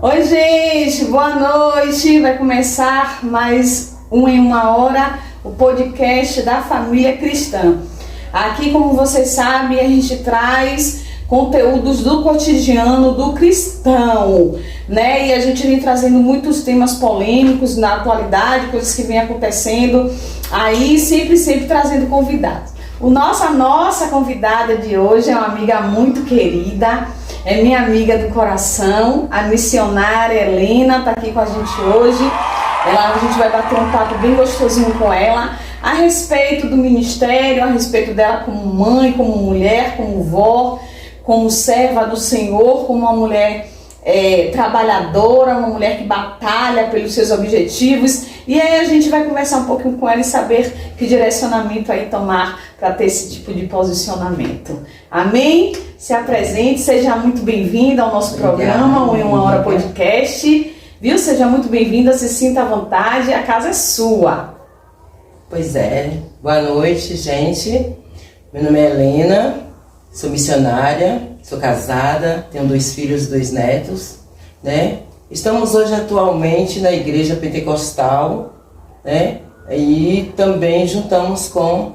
Oi, gente, boa noite. Vai começar mais um em uma hora, o podcast da família cristã. Aqui, como vocês sabem, a gente traz conteúdos do cotidiano do cristão, né? E a gente vem trazendo muitos temas polêmicos na atualidade, coisas que vem acontecendo aí, sempre trazendo convidados. A nossa convidada de hoje é uma amiga muito querida, é minha amiga do coração, a missionária Helena, está aqui com a gente hoje. A gente vai bater um papo bem gostosinho com ela, a respeito do ministério, a respeito dela como mãe, como mulher, como vó, como serva do Senhor, como uma mulher trabalhadora, uma mulher que batalha pelos seus objetivos. E aí a gente vai conversar um pouquinho com ela e saber que direcionamento aí tomar para ter esse tipo de posicionamento. Amém? Se apresente, seja muito bem-vinda ao nosso programa, o Em Uma Hora Podcast. Viu? Seja muito bem-vinda, se sinta à vontade, a casa é sua. Pois é. Boa noite, gente. Meu nome é Helena, sou missionária, sou casada, tenho 2 filhos e 2 netos, né? Estamos hoje atualmente na Igreja Pentecostal, né? E também juntamos com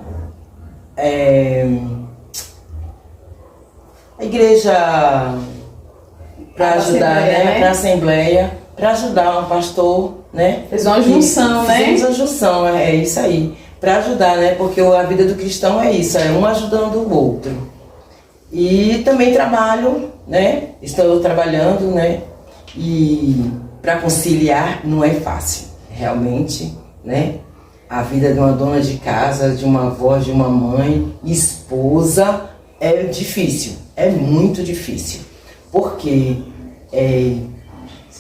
a igreja para ajudar, né? Para a Assembleia, para ajudar um pastor, né? Fez uma junção, né? Fizemos a junção, é isso aí. Para ajudar, né? Porque a vida do cristão é isso, é um ajudando o outro. E também trabalho, né? Estou trabalhando, né? E para conciliar não é fácil, realmente, né? A vida de uma dona de casa, de uma avó, de uma mãe, esposa, é difícil, é muito difícil. Porque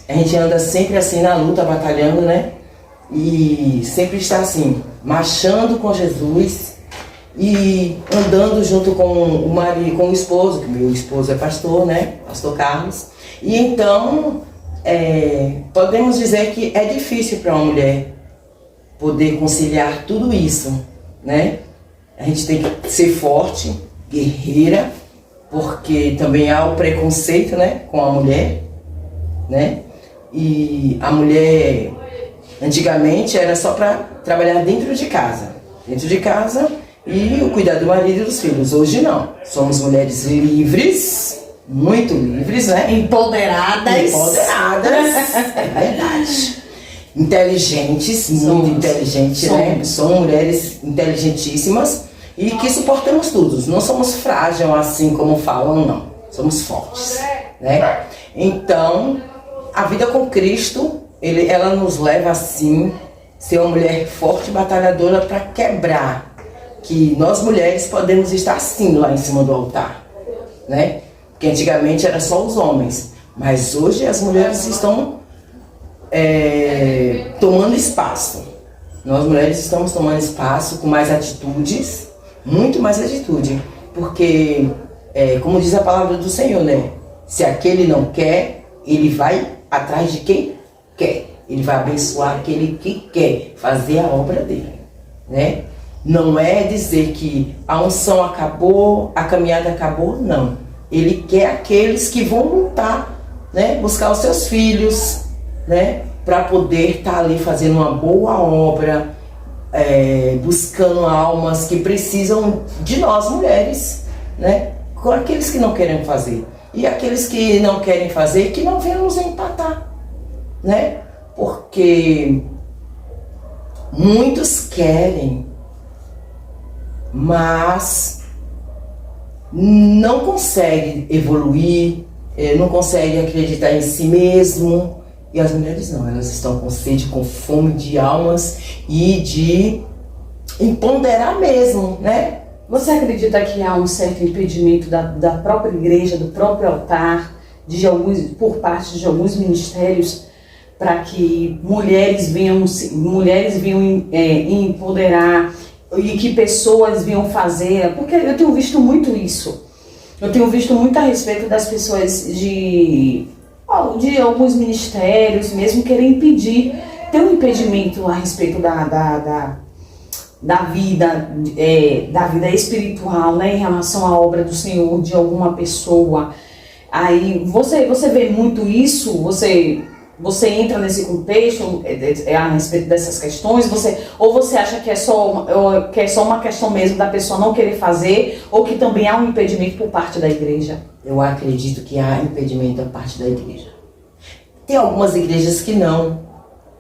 a gente anda sempre assim na luta, batalhando, né? E sempre está assim, marchando com Jesus e andando junto com o marido, com o esposo, que meu esposo é pastor, né? Pastor Carlos. E então, podemos dizer que é difícil para uma mulher poder conciliar tudo isso, né? A gente tem que ser forte, guerreira, porque também há o preconceito, né, com a mulher, né? E a mulher, antigamente, era só para trabalhar dentro de casa e o cuidar do marido e dos filhos. Hoje não, somos mulheres livres, muito livres, né? Empoderadas, é verdade. Inteligentes, muito inteligentes, né? São mulheres inteligentíssimas e que suportamos tudo. Não somos frágeis assim como falam, não. Somos fortes, né? Então, a vida com Cristo, ela nos leva assim, ser uma mulher forte e batalhadora para quebrar. Que nós mulheres podemos estar sim lá em cima do altar, né? Porque antigamente era só os homens, mas hoje as mulheres estão tomando espaço. Nós mulheres estamos tomando espaço com mais atitudes, muito mais atitude, porque como diz a palavra do Senhor, né? Se aquele não quer, ele vai atrás de quem quer. Ele vai abençoar aquele que quer fazer a obra dele, né? Não é dizer que a unção acabou, a caminhada acabou, não. Ele quer aqueles que vão lutar, né? Buscar os seus filhos, né? Para poder estar ali fazendo uma boa obra, buscando almas que precisam de nós mulheres, né? Com aqueles que não querem fazer. E aqueles que não querem fazer, que não venham nos empatar, né? Porque muitos querem, mas não conseguem evoluir, não conseguem acreditar em si mesmo. E as mulheres não, elas estão com sede, com fome de almas e de empoderar mesmo, né? Você acredita que há um certo impedimento da própria igreja, do próprio altar, por parte de alguns ministérios, para que mulheres venham empoderar e que pessoas venham fazer? Porque eu tenho visto muito isso. Eu tenho visto muito a respeito das pessoas de alguns ministérios mesmo querer impedir, ter um impedimento a respeito da vida espiritual, né, em relação à obra do Senhor de alguma pessoa. Aí você vê muito isso, você entra nesse contexto a respeito dessas questões, ou você acha que é só uma questão mesmo da pessoa não querer fazer, ou que também há um impedimento por parte da igreja? Eu acredito que há impedimento da parte da igreja. Tem algumas igrejas que não,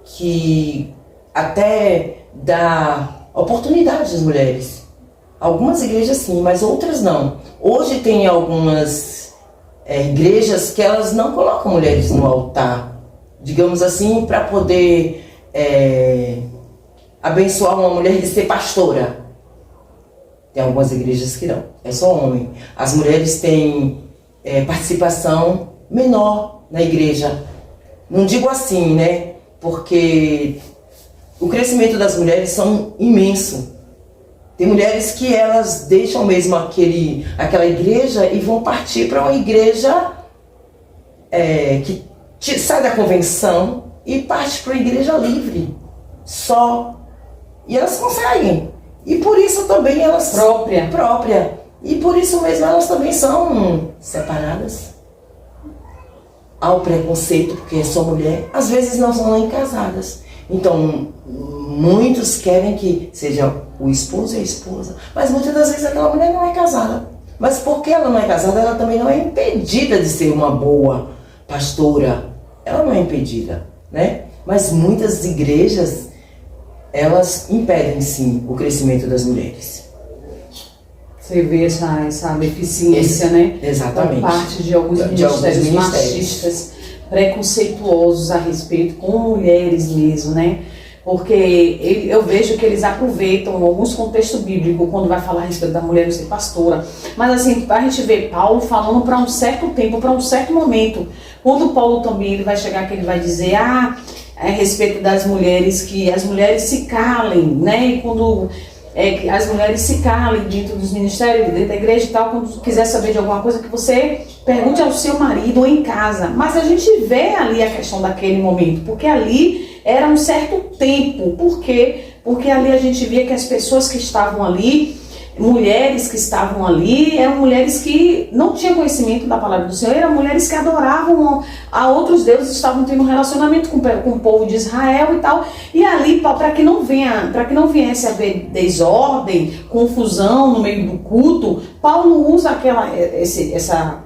que até dá oportunidade às mulheres. Algumas igrejas sim, mas outras não. Hoje tem algumas igrejas que elas não colocam mulheres no altar, digamos assim, para poder abençoar uma mulher de ser pastora. Tem algumas igrejas que não, é só homem. As mulheres têm participação menor na igreja. Não digo assim, né? Porque o crescimento das mulheres são imenso. Tem mulheres que elas deixam mesmo aquela igreja e vão partir para uma igreja que sai da convenção e parte para uma igreja livre, só. E elas conseguem. E por isso também elas... Própria. E por isso mesmo elas também são separadas. Há o preconceito, porque sou mulher. Às vezes não são nem casadas. Então, muitos querem que seja o esposo e a esposa. Mas muitas das vezes aquela mulher não é casada. Mas porque ela não é casada, ela também não é impedida de ser uma boa pastora. Ela não é impedida, né? Mas muitas igrejas, elas impedem sim o crescimento das mulheres. Você vê essa deficiência, né? Exatamente. Por parte de alguns ministérios machistas, preconceituosos a respeito, com mulheres mesmo, né? Porque eu vejo que eles aproveitam alguns contextos bíblicos quando vai falar a respeito da mulher não ser pastora. Mas assim, a gente vê Paulo falando para um certo tempo, para um certo momento. Quando Paulo também ele vai chegar que ele vai dizer a respeito das mulheres, que as mulheres se calem, né? E quando as mulheres se calem dentro dos ministérios, dentro da igreja e tal, quando quiser saber de alguma coisa, que você pergunte ao seu marido em casa. Mas a gente vê ali a questão daquele momento, porque ali era um certo tempo. Por quê? Porque ali a gente via que as pessoas que estavam ali, mulheres que estavam ali, eram mulheres que não tinham conhecimento da palavra do Senhor, eram mulheres que adoravam a outros deuses, estavam tendo um relacionamento com o povo de Israel e tal. E ali, para que não viesse a haver desordem, confusão no meio do culto, Paulo usa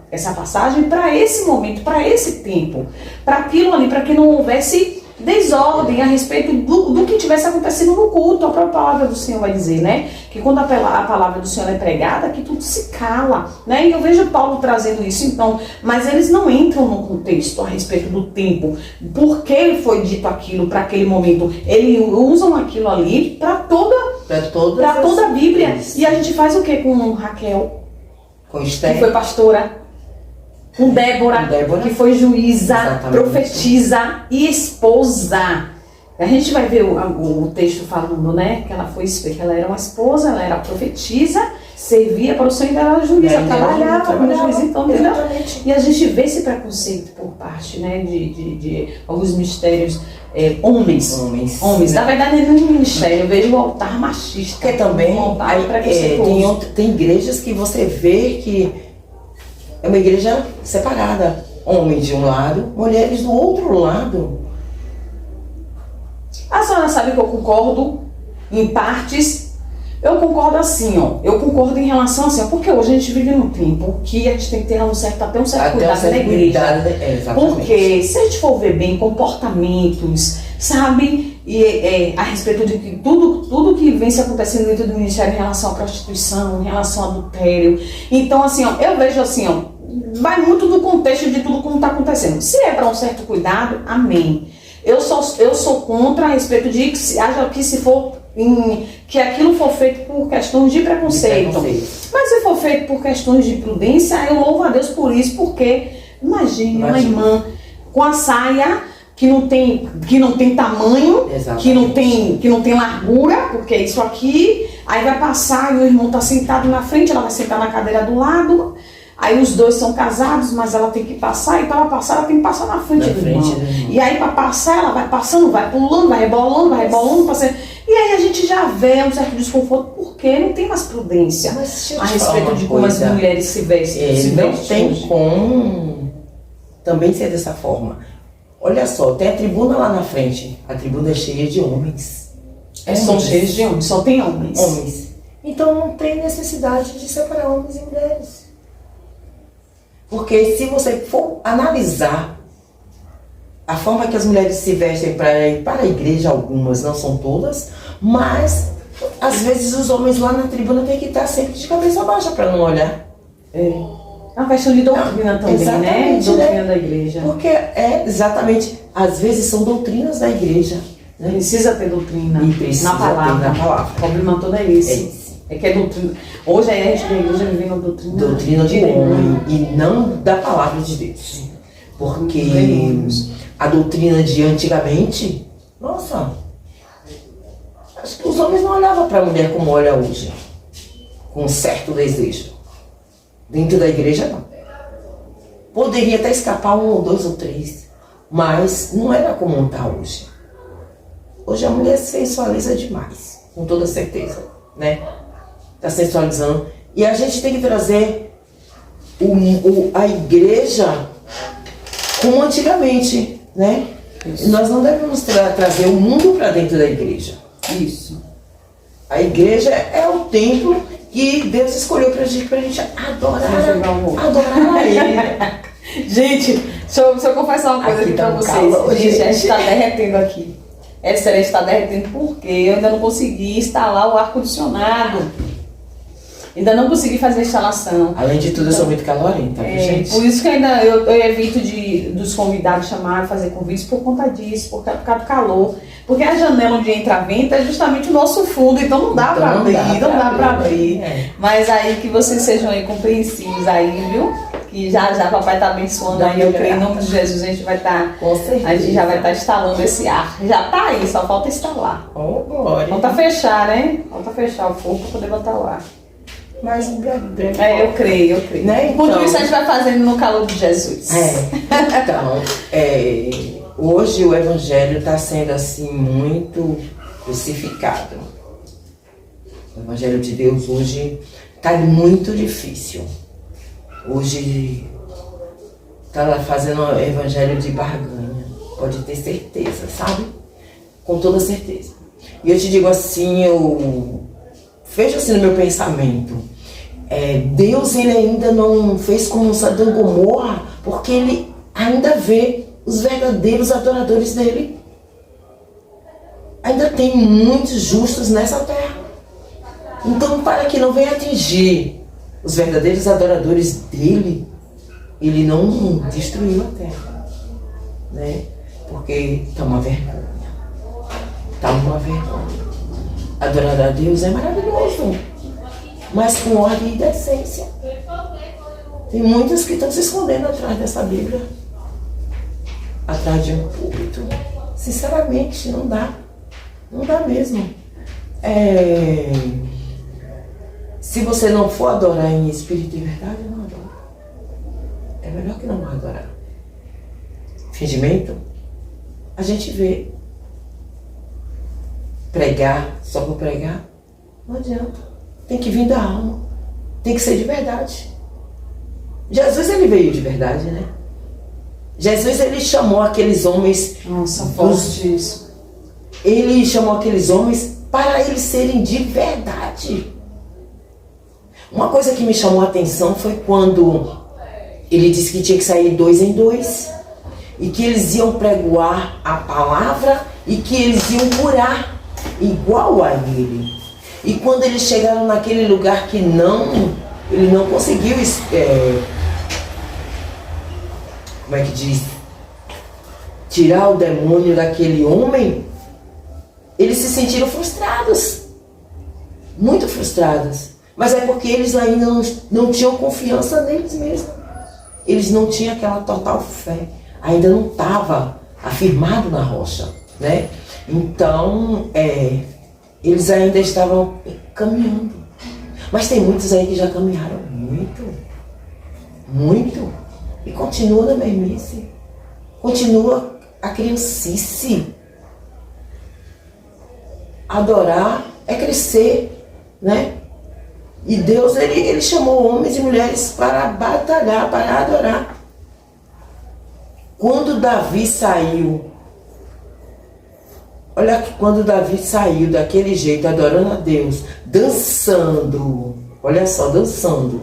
essa passagem para esse momento, para esse tempo, para aquilo ali, para que não houvesse desordem a respeito do que tivesse acontecendo no culto. A própria palavra do Senhor vai dizer, né? Que quando a palavra do Senhor é pregada, que tudo se cala, né? E eu vejo Paulo trazendo isso, então, mas eles não entram no contexto a respeito do tempo, por que foi dito aquilo para aquele momento. Eles usam aquilo ali para toda a Bíblia. E a gente faz o que com Raquel? Com Esther, que foi pastora. Com Débora, que foi juíza, exatamente, profetisa e esposa. A gente vai ver o texto falando, né? Que ela era uma esposa, ela era profetisa, servia para o Senhor e era juíza, trabalhava como juíza, então, entendeu? E a gente vê esse preconceito por parte, né, de alguns ministérios, homens. Na verdade, no ministério eu vejo o altar machista. Porque também tem igrejas que você vê que é uma igreja separada. Homens de um lado, mulheres do outro lado. A senhora sabe que eu concordo em partes. Eu concordo assim, ó. Eu concordo em relação assim, ó, porque hoje a gente vive num tempo que a gente tem que ter até um certo cuidado na igreja. Porque se a gente for ver bem comportamentos, sabe? E a respeito de que tudo que vem se acontecendo dentro do ministério em relação à prostituição, em relação ao adultério. Então, assim, ó, eu vejo assim, ó, vai muito do contexto de tudo como está acontecendo. Se é para um certo cuidado, amém. Eu sou contra a respeito de que aquilo for feito por questões de preconceito. Mas se for feito por questões de prudência, eu louvo a Deus por isso, porque imagine uma irmã com a saia que não tem tamanho, que não tem largura, porque é isso aqui, aí vai passar e o irmão está sentado na frente, ela vai sentar na cadeira do lado, aí os dois são casados, mas ela tem que passar, e para ela passar, ela tem que passar na frente do irmão. E aí para passar, ela vai passando, vai pulando, vai rebolando, passando. E aí a gente já vê um certo desconforto, porque não tem mais prudência a respeito de como as mulheres se vestem. Não tem como também ser dessa forma. Olha só, tem a tribuna lá na frente. A tribuna é cheia de homens. São cheios de homens, só tem homens. Homens. Então não tem necessidade de separar homens e mulheres. Porque se você for analisar a forma que as mulheres se vestem para ir para a igreja, algumas, não são todas, mas às vezes os homens lá na tribuna têm que estar sempre de cabeça baixa para não olhar. É uma questão de doutrina também, né? Doutrina da igreja. Porque exatamente, às vezes são doutrinas da igreja. Né? Precisa ter doutrina E precisa na palavra. ter na palavra. O problema todo é esse. É isso. É que é doutrina. Hoje a gente da igreja vivendo a doutrina. Doutrina do homem e não da palavra de Deus. Porque a doutrina de antigamente, nossa, acho que os homens não olhavam para a mulher como olha hoje, com um certo desejo. Dentro da igreja, não. Poderia até escapar um ou dois ou três, mas não era como está hoje. Hoje a mulher sensualiza demais, com toda certeza, né? Está sensualizando. E a gente tem que trazer a igreja como antigamente, né? Isso. Nós não devemos trazer o mundo para dentro da igreja. Isso. A igreja é o templo que Deus escolheu pra gente adorar a Ele. Gente, deixa eu confessar uma coisa aqui pra vocês. Gente, a gente está derretendo aqui. É sério, a gente está derretendo porque eu ainda não consegui instalar o ar-condicionado. Ainda não consegui fazer a instalação. Além de tudo, eu sou muito calorenta, gente. Por isso que ainda eu evito dos convidados chamarem, fazer convites por conta disso, por causa do calor. Porque a janela onde entra vento é justamente o nosso fundo, então não dá pra abrir, não dá pra abrir. Mas aí que vocês sejam aí compreensivos aí, viu? Que já papai tá abençoando aí, eu creio em nome de Jesus, a gente vai estar. Com certeza. A gente já vai estar instalando esse ar. Já tá aí, só falta instalar. Oh, glória. Falta fechar, né? Falta fechar o fogo pra poder botar o ar. Mas breve. Eu creio. Né? Então, tudo isso a gente vai fazendo no calor de Jesus. Então, hoje o evangelho está sendo assim muito crucificado. O evangelho de Deus hoje está muito difícil. Hoje está fazendo o evangelho de barganha. Pode ter certeza, sabe? Com toda certeza. E eu te digo assim, veja assim no meu pensamento, Deus ele ainda não fez como Sodoma e Gomorra, porque ele ainda vê os verdadeiros adoradores dele. Ainda tem muitos justos nessa terra. Então, para que não venha atingir os verdadeiros adoradores dele, ele não destruiu a terra, né? Porque está uma vergonha. Está uma vergonha. Adorar a Deus é maravilhoso, mas com ordem e decência. Tem muitos que estão se escondendo atrás dessa Bíblia, atrás de um púlpito. Sinceramente, não dá. Não dá mesmo. Se você não for adorar em espírito e verdade, não adora. É melhor que não adorar. Fingimento, a gente vê. Pregar só por pregar, não adianta. Tem que vir da alma. Tem que ser de verdade. Jesus, ele veio de verdade, né? Jesus, ele chamou aqueles homens... Nossa, forte isso. Ele chamou aqueles homens para eles serem de verdade. Uma coisa que me chamou a atenção foi quando ele disse que tinha que sair 2 em 2 e que eles iam pregoar a palavra e que eles iam curar igual a ele. E quando eles chegaram naquele lugar que ele não conseguiu, como é que diz? Tirar o demônio daquele homem, eles se sentiram frustrados. Muito frustrados. Mas é porque eles ainda não tinham confiança neles mesmos. Eles não tinham aquela total fé. Ainda não estava afirmado na rocha, né? Então, eles ainda estavam caminhando. Mas tem muitos aí que já caminharam muito. E continua na mesmice. Continua a criancice. Adorar é crescer, né? E Deus, ele chamou homens e mulheres para batalhar, para adorar. Quando Davi saiu, olha que quando Davi saiu daquele jeito, adorando a Deus, dançando, olha só, dançando.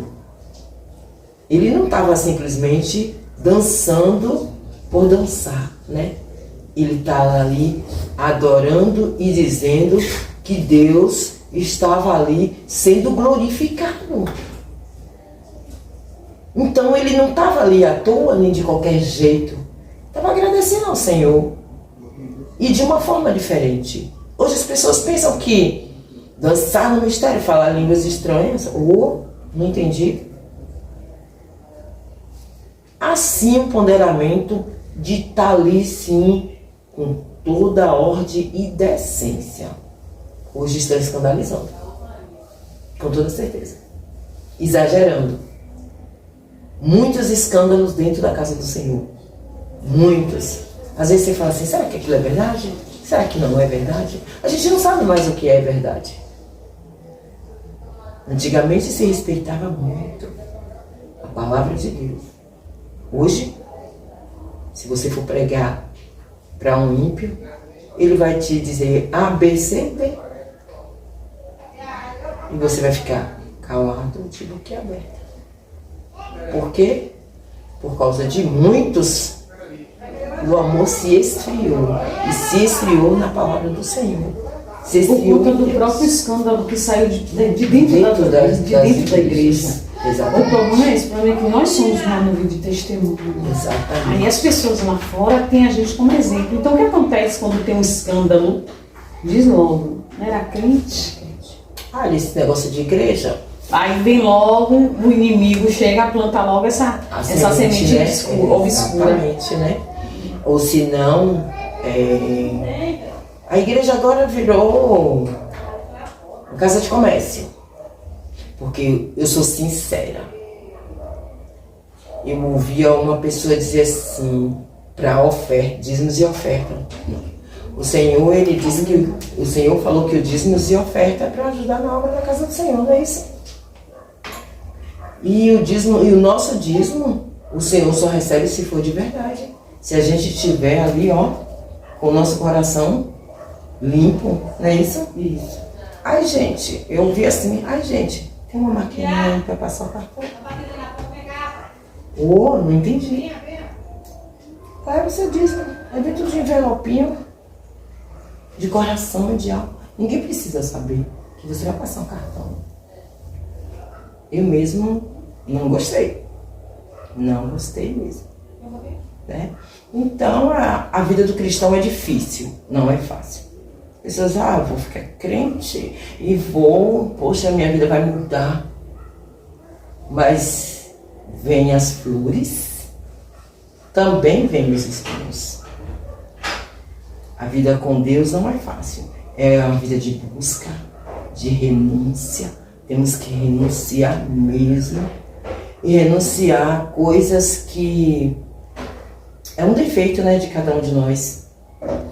Ele não estava simplesmente dançando por dançar, né? Ele estava ali adorando e dizendo que Deus estava ali sendo glorificado. Então ele não estava ali à toa, nem de qualquer jeito. Estava agradecendo ao Senhor. E de uma forma diferente. Hoje as pessoas pensam que dançar no mistério, falar línguas estranhas, não entendi. Assim um ponderamento de estar ali sim, com toda a ordem e decência. Hoje estão escandalizando. Com toda certeza. Exagerando. Muitos escândalos dentro da casa do Senhor. Muitos. Às vezes você fala assim, será que aquilo é verdade? Será que não é verdade? A gente não sabe mais o que é verdade. Antigamente se respeitava muito a palavra de Deus. Hoje, se você for pregar para um ímpio, ele vai te dizer A, B, C, D. E você vai ficar calado, de boca aberta. Por quê? Por causa de muitos, o amor se esfriou. E se esfriou na palavra do Senhor. Se esfriou por conta do próprio escândalo que saiu de dentro da igreja. Exatamente. O problema é esse, o problema é que nós somos uma nuvem de testemunho. Exatamente. Aí as pessoas lá fora têm a gente como exemplo. Então o que acontece quando tem um escândalo? Diz logo, não era crente? Esse negócio de igreja. Aí vem logo, o inimigo chega, planta logo essa semente, né? Obscura. Exatamente, né? Ou se não, a igreja agora virou uma casa de comércio. Porque eu sou sincera. Eu ouvia uma pessoa dizer assim, para oferta, dízimos e oferta. O Senhor, ele disse que o Senhor falou que o dízimos e oferta é para ajudar na obra da casa do Senhor, não é isso? E o dízimo, e o nosso dízimo, o Senhor só recebe se for de verdade. Se a gente estiver ali, com o nosso coração limpo, não é isso? Isso. Ai, gente, eu vi assim, gente, tem uma maquininha para passar o cartão. Não entendi. Aí você diz, é dentro de envelopinho, de coração e de alma. Ninguém precisa saber que você vai passar um cartão. Eu mesmo não gostei. Não gostei mesmo. Né? Então, a vida do cristão é difícil, não é fácil. Pessoas, vou ficar crente e poxa, minha vida vai mudar. Mas vem as flores, também vem os espinhos. A vida com Deus não é fácil. É uma vida de busca, de renúncia. Temos que renunciar mesmo. E renunciar a coisas que é um defeito, né, de cada um de nós.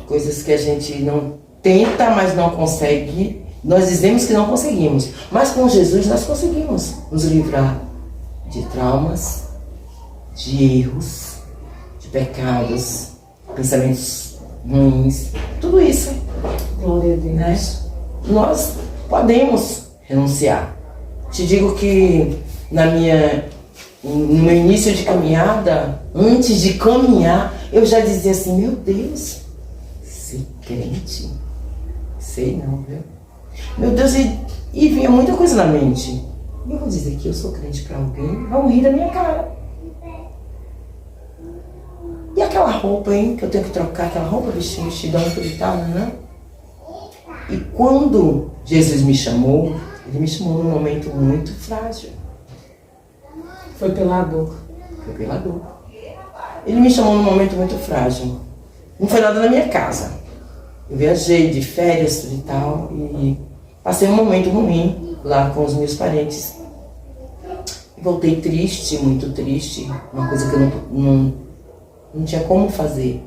Coisas que a gente não tenta, mas não consegue. Nós dizemos que não conseguimos. Mas com Jesus nós conseguimos nos livrar de traumas, de erros, de pecados, pensamentos ruins. Tudo isso. Glória a Deus. Né? Nós podemos renunciar. Te digo que no meu início de caminhada, antes de caminhar, eu já dizia assim, meu Deus, ser crente? Sei não, viu? Meu Deus, e vinha muita coisa na mente. Eu vou dizer que eu sou crente para alguém, vão rir da minha cara. E aquela roupa, hein, que eu tenho que trocar, aquela roupa, vestidão, tudo e tal, né? E quando Jesus me chamou, ele me chamou num momento muito frágil. Foi pela dor. Foi pela dor. Ele me chamou num momento muito frágil. Não foi nada na minha casa. Eu viajei de férias tudo e tal, e passei um momento ruim lá com os meus parentes. E voltei triste, muito triste. Uma coisa que eu não tinha como fazer,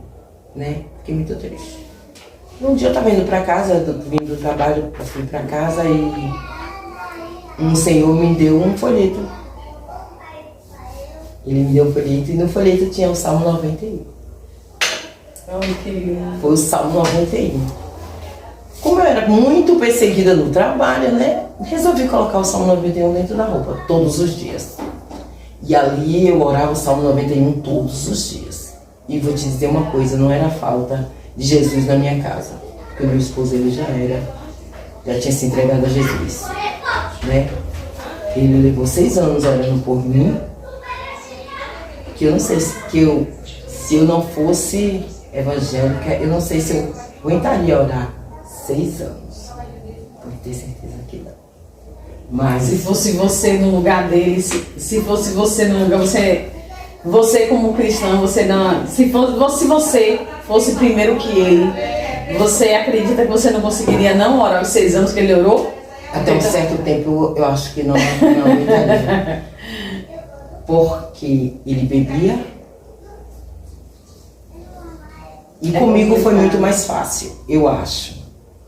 né? Fiquei muito triste. Um dia eu estava indo para casa, vindo do trabalho, eu fui para casa e um senhor me deu um folheto. Ele me deu um folheto e no folheto tinha o Salmo 91. Oh, que lindo. Foi o Salmo 91. Como eu era muito perseguida no trabalho, né? Resolvi colocar o Salmo 91 dentro da roupa, todos os dias. E ali eu orava o Salmo 91 todos os dias. E vou te dizer uma coisa, não era falta de Jesus na minha casa. Porque o meu esposo, ele já tinha se entregado a Jesus, né? Ele levou 6 anos orando por mim. Que eu não sei se eu não fosse evangélica, eu não sei se eu aguentaria orar 6 anos. Pode ter certeza que não. Mas se fosse você no lugar dele, se fosse você no lugar, você como cristão, você não, se você fosse primeiro que ele, você acredita que você não conseguiria não orar os 6 anos que ele orou? Até um certo tempo eu acho que não aguentaria. Porque ele bebia. E comigo foi muito mais fácil, eu acho.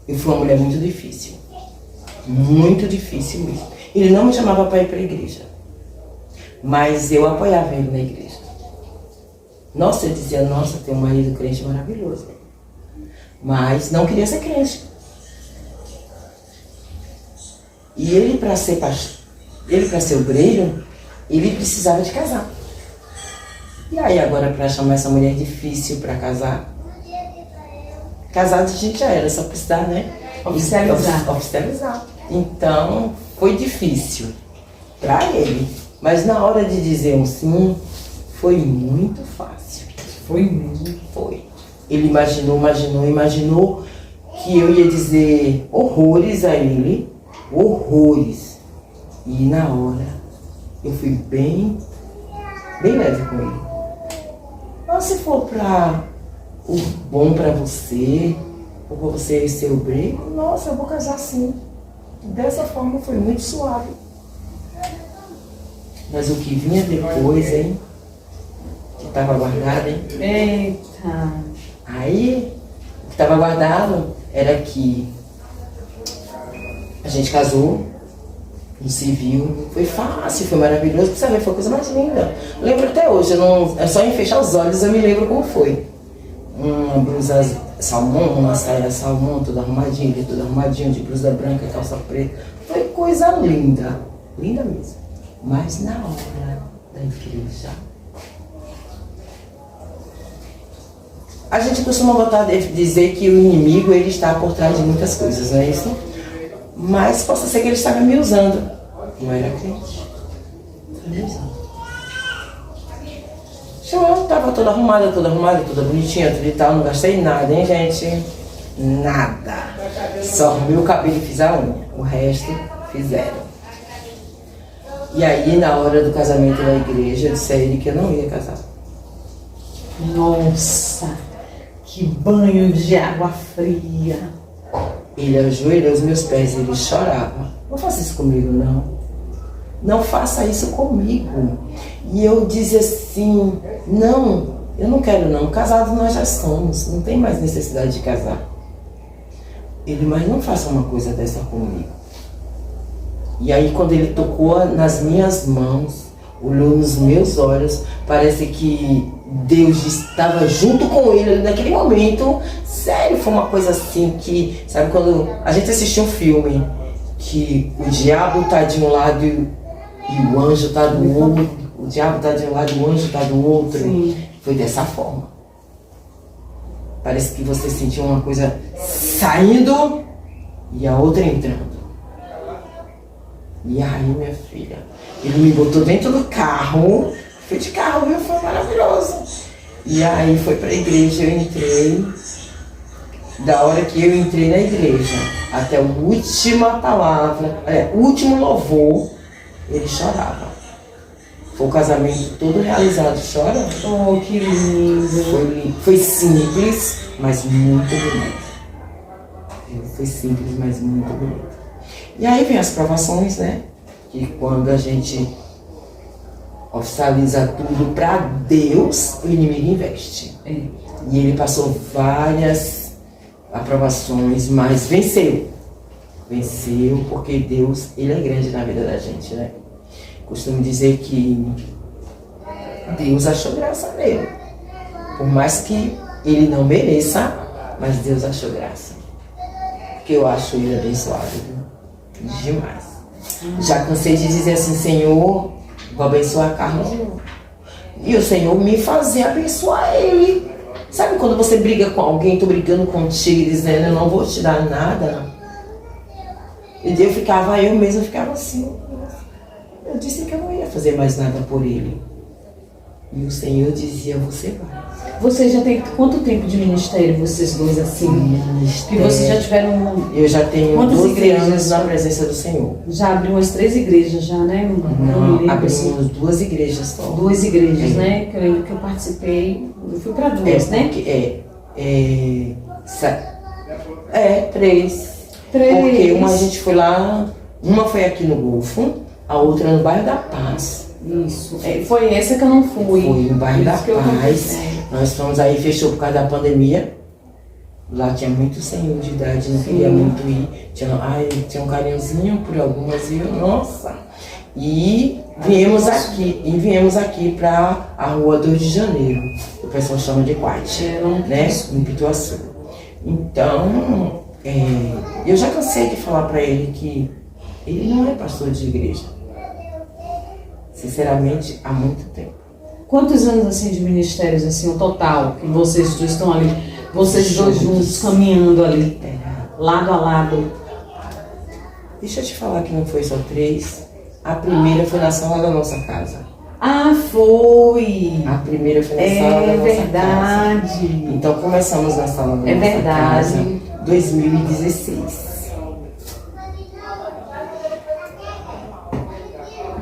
Eu fui uma mulher muito difícil. Muito difícil mesmo. Ele não me chamava para ir para a igreja. Mas eu apoiava ele na igreja. Nossa, eu dizia, nossa, tem um marido crente maravilhoso. Mas não queria ser crente. E ele, para ser obreiro, ele precisava de casar. E aí agora, para chamar essa mulher difícil para casar, casado a gente já era, só precisar, né? Oficializar. Então, foi difícil para ele. Mas na hora de dizer um sim, foi muito fácil. Foi. Ele imaginou que eu ia dizer horrores a ele. Horrores. E na hora, eu fui bem leve com ele. Mas se for para o bom para você, ou para você ser obreiro, nossa, eu vou casar sim. Dessa forma foi muito suave. Mas o que vinha depois, hein? Que estava guardado, hein? Eita! Aí, o que estava guardado era que a gente casou no civil. Foi fácil, foi maravilhoso. Pra você ver, foi a coisa mais linda. Lembro até hoje, é só em fechar os olhos eu me lembro como foi. Uma blusa salmão, uma saia salmão, toda arrumadinha, de blusa branca, calça preta. Foi coisa linda, linda mesmo. Mas na hora da igreja, a gente costuma dizer que o inimigo ele está por trás de muitas coisas, não é isso? Mas possa ser que ele estava me usando. Não era crente. Estava me usando. Eu estava toda arrumada, toda bonitinha, tudo e tal. Não gastei nada, hein, gente? Nada. Só arrumei o cabelo e fiz a unha. O resto fizeram. E aí, na hora do casamento da igreja, eu disse a ele que eu não ia casar. Nossa, que banho de água fria. Ele ajoelhou aos meus pés e ele chorava. Não faça isso comigo, não. Não faça isso comigo. E eu dizia assim, não, eu não quero não. Casados nós já somos, não tem mais necessidade de casar. Ele, mas não faça uma coisa dessa comigo. E aí quando ele tocou nas minhas mãos, olhou nos meus olhos, parece que Deus estava junto com ele naquele momento. Sério, foi uma coisa assim que, sabe, quando a gente assistiu um filme que o diabo tá de um lado e o anjo tá do outro, o diabo tá de um lado e o anjo tá do outro. Sim. Foi dessa forma. Parece que você sentiu uma coisa saindo e a outra entrando. E aí, minha filha, ele me botou dentro do carro. Foi de carro, viu? Foi maravilhoso. E aí foi pra igreja, eu entrei. Da hora que eu entrei na igreja até a última palavra, o último louvor, ele chorava. Foi o casamento todo realizado chorando. Oh, que lindo. Foi simples, mas muito bonito. Foi simples, mas muito bonito. E aí vem as provações, né? Que quando a gente oficializa tudo para Deus, o inimigo investe. E ele passou várias aprovações, mas venceu. Venceu porque Deus, ele é grande na vida da gente, né? Costumo dizer que Deus achou graça nele. Por mais que ele não mereça, mas Deus achou graça. Porque eu acho ele abençoado, viu? Demais. Já cansei de dizer assim, Senhor, vou abençoar Carlos. E o Senhor me fazia abençoar ele. Sabe quando você briga com alguém, tô brigando contigo, dizendo, eu não vou te dar nada? E eu mesma ficava assim. Eu disse que eu não ia fazer mais nada por ele. E o Senhor dizia, você vai. Você já tem quanto tempo de ministério, vocês dois, assim? Que vocês já tiveram... Eu já tenho quantas 12 igrejas anos na presença do Senhor. Já abriu umas 3 igrejas já, né? Abrimos 2 igrejas só. 2 igrejas, né? Que eu lembro que eu participei, eu fui para 2, né? 3. Porque uma a gente foi lá, uma foi aqui no Golfo, a outra no bairro da Paz. Isso, foi essa que eu não fui. Foi no bairro da Paz. Nós fomos aí, fechou por causa da pandemia. Lá tinha muito senhor de idade, não queria muito ir. Tinha um carinhozinho por algumas e eu, nossa. E viemos aqui para a rua 2 de Janeiro. O pessoal chama de Quite, né? Em Pituaçu. Então, eu já cansei de falar para ele que ele não é pastor de igreja. Sinceramente, há muito tempo. Quantos anos assim de ministérios, assim, o total, que vocês dois estão ali, vocês dois juntos, caminhando ali, lado a lado? Deixa eu te falar que não foi só 3. A primeira foi na sala da nossa casa. Ah, foi! A primeira foi na sala da nossa verdade. casa. Então começamos na sala da nossa casa em 2016.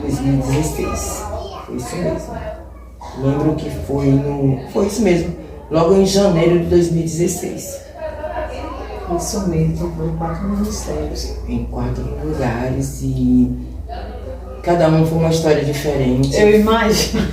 2016. Foi isso mesmo. Lembro que foi isso mesmo. Logo em janeiro de 2016. Isso mesmo, foram 4 ministérios. Em 4 lugares e cada um foi uma história diferente. Eu imagino.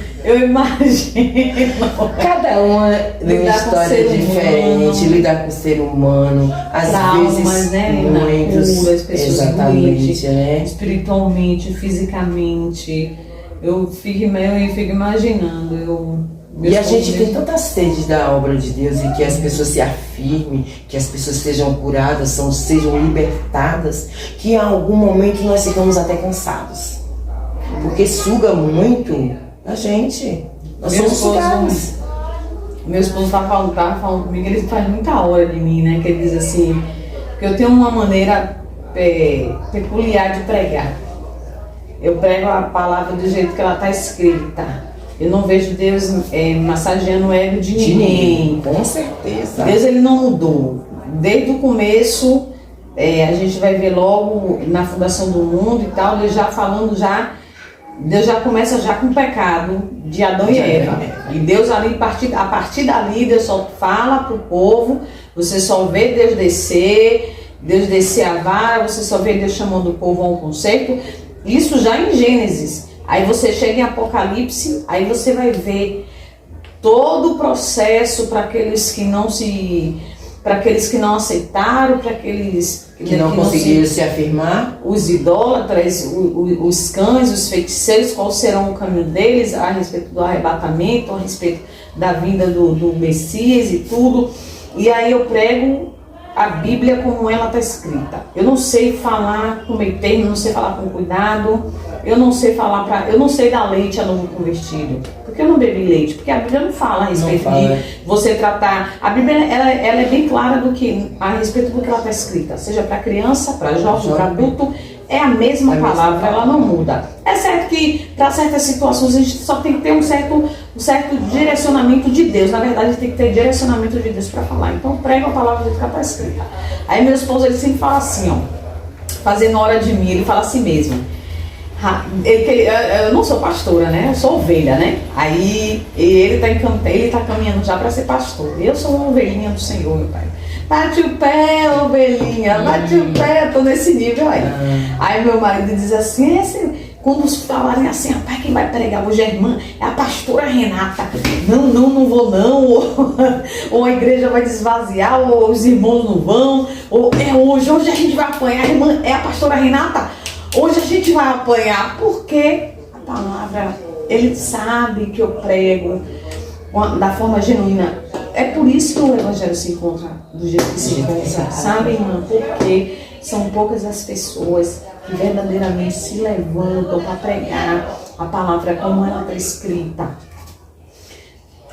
Cada uma tem uma história diferente, lidar com o ser humano, às traumas, vezes né? muitos, As pessoas exatamente, doentes, né? Espiritualmente, fisicamente. Eu fico imaginando. E a gente tem tanta sede da obra de Deus e que as pessoas se afirmem, que as pessoas sejam curadas, sejam libertadas, que em algum momento nós ficamos até cansados. Porque suga muito a gente. Nós somos sugados. Meu esposo tá falando comigo, ele faz muita hora de mim, né? Que ele diz assim, que eu tenho uma maneira peculiar de pregar. Eu prego a palavra do jeito que ela está escrita. Eu não vejo Deus massageando o ego de ninguém. Com certeza. Deus, ele não mudou. Desde o começo, a gente vai ver logo na fundação do mundo e tal, Deus já falando Deus já começa já com o pecado de Adão e Eva. E Deus ali, a partir dali, Deus só fala para o povo, você só vê Deus descer a vara, você só vê Deus chamando o povo a um concerto. Isso já em Gênesis. Aí você chega em Apocalipse, aí você vai ver todo o processo para aqueles que não aceitaram, para aqueles que não conseguiram se afirmar, os idólatras, os cães, os feiticeiros, qual serão o caminho deles a respeito do arrebatamento, a respeito da vinda do Messias e tudo. E aí eu prego a Bíblia como ela está escrita. Eu não sei falar com meio termo, não sei falar com cuidado, eu não sei dar leite a novo convertido, porque eu não bebi leite, porque a Bíblia não fala a respeito de você tratar. A Bíblia ela é bem clara a respeito do que ela está escrita, seja para criança, para jovem, para adulto, é a mesma palavra, ela não muda. É certo que para certas situações a gente só tem que ter um certo direcionamento de Deus. Na verdade, tem que ter direcionamento de Deus para falar. Então, prega a palavra do que está escrita. Aí meu esposo, ele sempre fala assim, ó, fazendo hora de mim, ele fala assim mesmo. Eu não sou pastora, né? Eu sou ovelha, né? Aí ele tá caminhando já para ser pastor. Eu sou uma ovelhinha do Senhor, meu pai. Bate o pé, ovelhinha, bate o pé, eu tô nesse nível aí. Aí meu marido diz assim, quando falarem assim, pai, quem vai pregar hoje é a irmã, é a pastora Renata. Não vou não, ou a igreja vai desvaziar, ou os irmãos não vão, ou hoje a gente vai apanhar, a irmã é a pastora Renata. Hoje a gente vai apanhar, porque a palavra, ele sabe que eu prego da forma genuína. É por isso que o Evangelho se encontra do jeito que se encontra, sabe, irmã? Porque são poucas as pessoas que verdadeiramente se levantam para pregar a palavra como ela está escrita.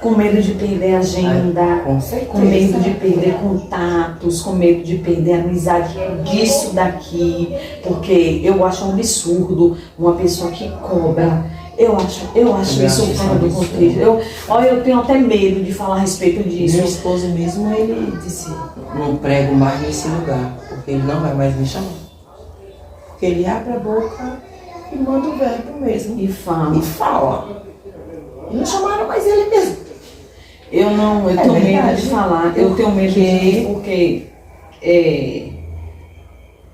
Com medo de perder a agenda, com medo de perder contatos, com medo de perder amizade disso, daqui, porque eu acho um absurdo uma pessoa que cobra. Eu acho isso fora do contexto. Eu tenho até medo de falar a respeito disso. Meu esposo mesmo, ele disse, não prego mais nesse lugar, porque ele não vai mais me chamar. Porque ele abre a boca e manda o verbo mesmo. E fala. E não chamaram mais ele mesmo. Eu tenho medo de falar, eu tenho medo de ir porque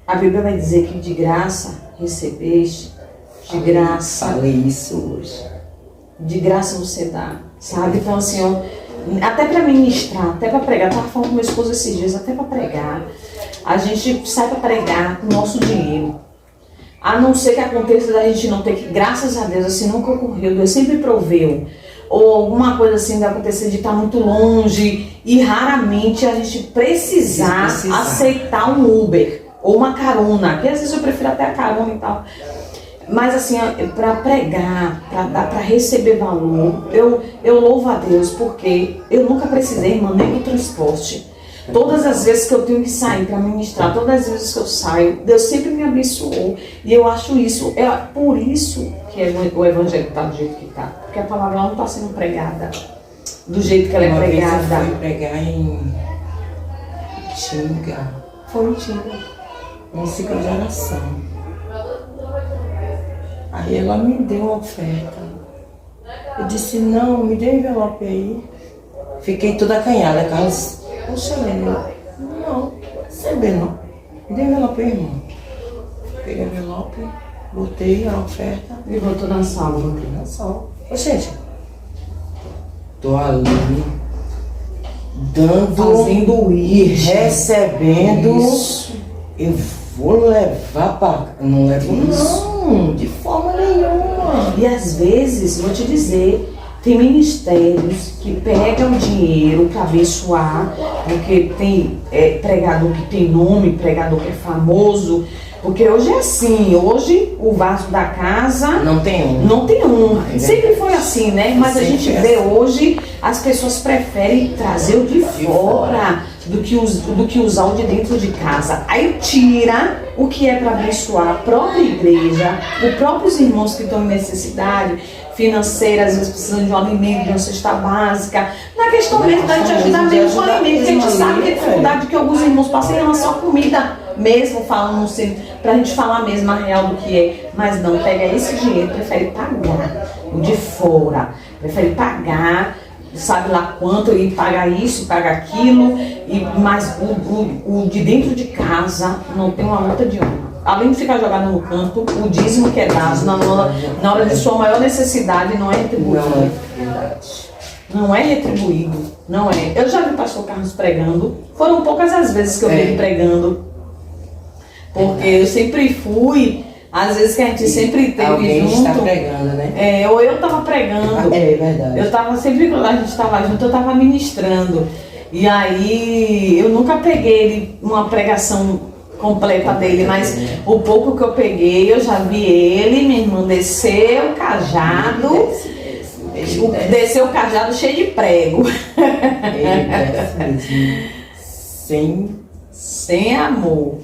a Bíblia vai dizer que de graça recebeste, de graça. Falei isso hoje. De graça você dá, sabe? Então assim, até para ministrar, até para pregar, eu estava falando com meu esposo esses dias, até para pregar, a gente sai para pregar com o nosso dinheiro. A não ser que aconteça da gente não ter que, graças a Deus, assim nunca ocorreu, Deus sempre proveu. Ou alguma coisa assim de acontecer de estar muito longe e raramente a gente precisar aceitar um Uber ou uma carona, que às vezes eu prefiro até a carona e tal. Mas assim, para pregar, para receber valor, eu louvo a Deus porque eu nunca precisei, irmã, nem do transporte. Todas as vezes que eu tenho que sair para ministrar, todas as vezes que eu saio, Deus sempre me abençoou. E eu acho isso, é por isso que o Evangelho está do jeito que está. Porque a palavra não está sendo pregada do jeito que ela é pregada. Vez eu fui pregar em Tinga. Foi em Tinga. Um ciclo de oração. Aí ela me deu uma oferta. Eu disse, não, me dê um envelope aí. Fiquei toda acanhada, Carlos. Poxa, Helena, não, receber não. Me dê um envelope aí, irmão. Peguei o envelope, botei a oferta. E botou na sala. Botei na sala. Ô, gente, tô ali, dando fazendo e recebendo. Isso. Eu vou levar para... Não levo não, de forma nenhuma. E às vezes, vou te dizer, tem ministérios que pegam dinheiro para abençoar, porque tem pregador que tem nome, pregador que é famoso. Porque hoje é assim, hoje o vaso da casa não tem um. Não tem um. Sempre foi assim, né? Mas a gente vê hoje, as pessoas preferem trazer o de fora do que usar o de dentro de casa. Aí tira o que é para abençoar a própria igreja, os próprios irmãos que estão em necessidade financeira, às vezes precisando de um alimento, de uma cesta básica. Na questão mesmo da gente ajudar mesmo com o alimento, porque a gente sabe que a dificuldade que alguns irmãos passam em relação à comida mesmo, falando pra gente falar mesmo a real do que é. Mas não, pega esse dinheiro, prefere pagar o de fora, prefere pagar, sabe lá quanto, e paga isso, e paga aquilo, mas o de dentro de casa não tem uma luta de honra. Além de ficar jogado no canto, o dízimo que é dado na hora de sua maior necessidade não é retribuído. Não é retribuído, não é. Eu já vi o pastor Carlos pregando, foram poucas as vezes que eu vi ele pregando, porque eu sempre fui, às vezes que a gente sempre teve alguém junto. Está pregando, né? Ou eu estava pregando. É verdade. Eu estava sempre, quando a gente estava junto, eu estava ministrando. E aí, eu nunca peguei uma pregação completa dele, mas o pouco que eu peguei, eu já vi ele, minha irmã, desceu o cajado, desceu o cajado cheio de prego. Sem amor.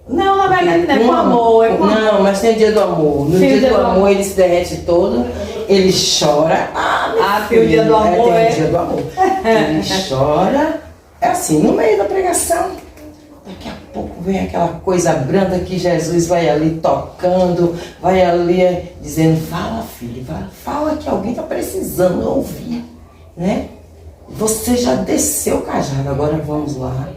Não, na verdade não é com amor, é com amor. Não, mas tem o dia do amor. No dia do amor ele se derrete todo, ele chora. Tem o dia do amor, tem o dia do amor. Ele chora, é assim, no meio da pregação. Daqui a pouco vem aquela coisa branda que Jesus vai ali tocando, vai ali dizendo, fala filho, fala que alguém está precisando ouvir, né? Você já desceu o cajado, agora vamos lá,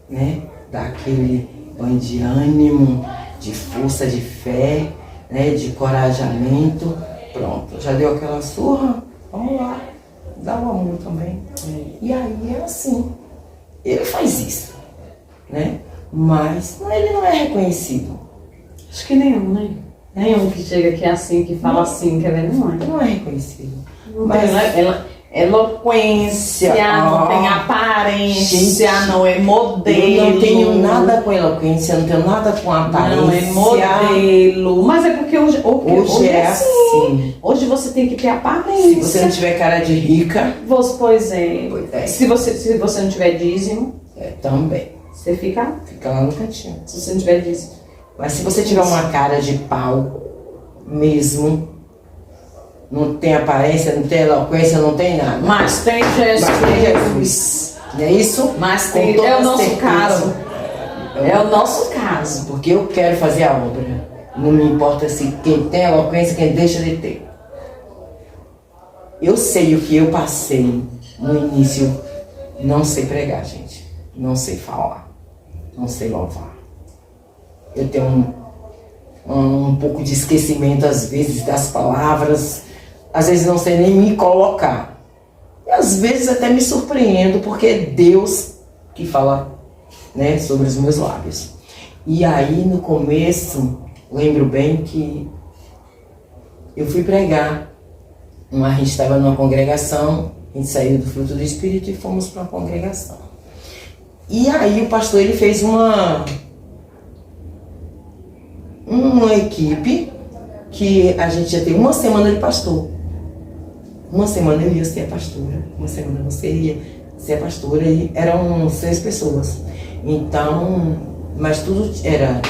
né? Dar aquele banho de ânimo, de força, de fé, né? De corajamento. Pronto, já deu aquela surra, vamos lá, dá o amor também. E aí é assim, ele faz isso, né? Mas ele não é reconhecido. Acho que nenhum, né? Nenhum que chega aqui assim, que fala assim, quer ver, não é. Não é reconhecido. Mas eloquência, não tem aparência, gente, não é modelo. Eu não tenho nada com eloquência, não tenho nada com aparência. Não é modelo. Mas é porque hoje é assim. Hoje você tem que ter aparência. Se você não tiver cara de rica... Pois é. Se você não tiver dízimo... também. Você fica lá no cantinho. Se você não tiver dízimo. Mas se você tiver uma cara de pau mesmo... Não tem aparência, não tem eloquência, não tem nada. Mas tem Jesus. Não é isso? Mas tem, é o nosso caso. É o nosso caso. Porque eu quero fazer a obra. Não me importa se quem tem eloquência, quem deixa de ter. Eu sei o que eu passei no início. Não sei pregar, gente. Não sei falar. Não sei louvar. Eu tenho um pouco de esquecimento, às vezes, das palavras. Às vezes não sei nem me colocar. E às vezes até me surpreendo, porque é Deus que fala, né, sobre os meus lábios. E aí no começo, lembro bem que eu fui pregar. A gente estava numa congregação, a gente saiu do fruto do Espírito e fomos para uma congregação. E aí o pastor ele fez uma equipe que a gente ia ter uma semana de pastor. Uma semana eu ia ser a pastora, uma semana você ia ser a pastora, e eram 6 pessoas. Então, mas tudo era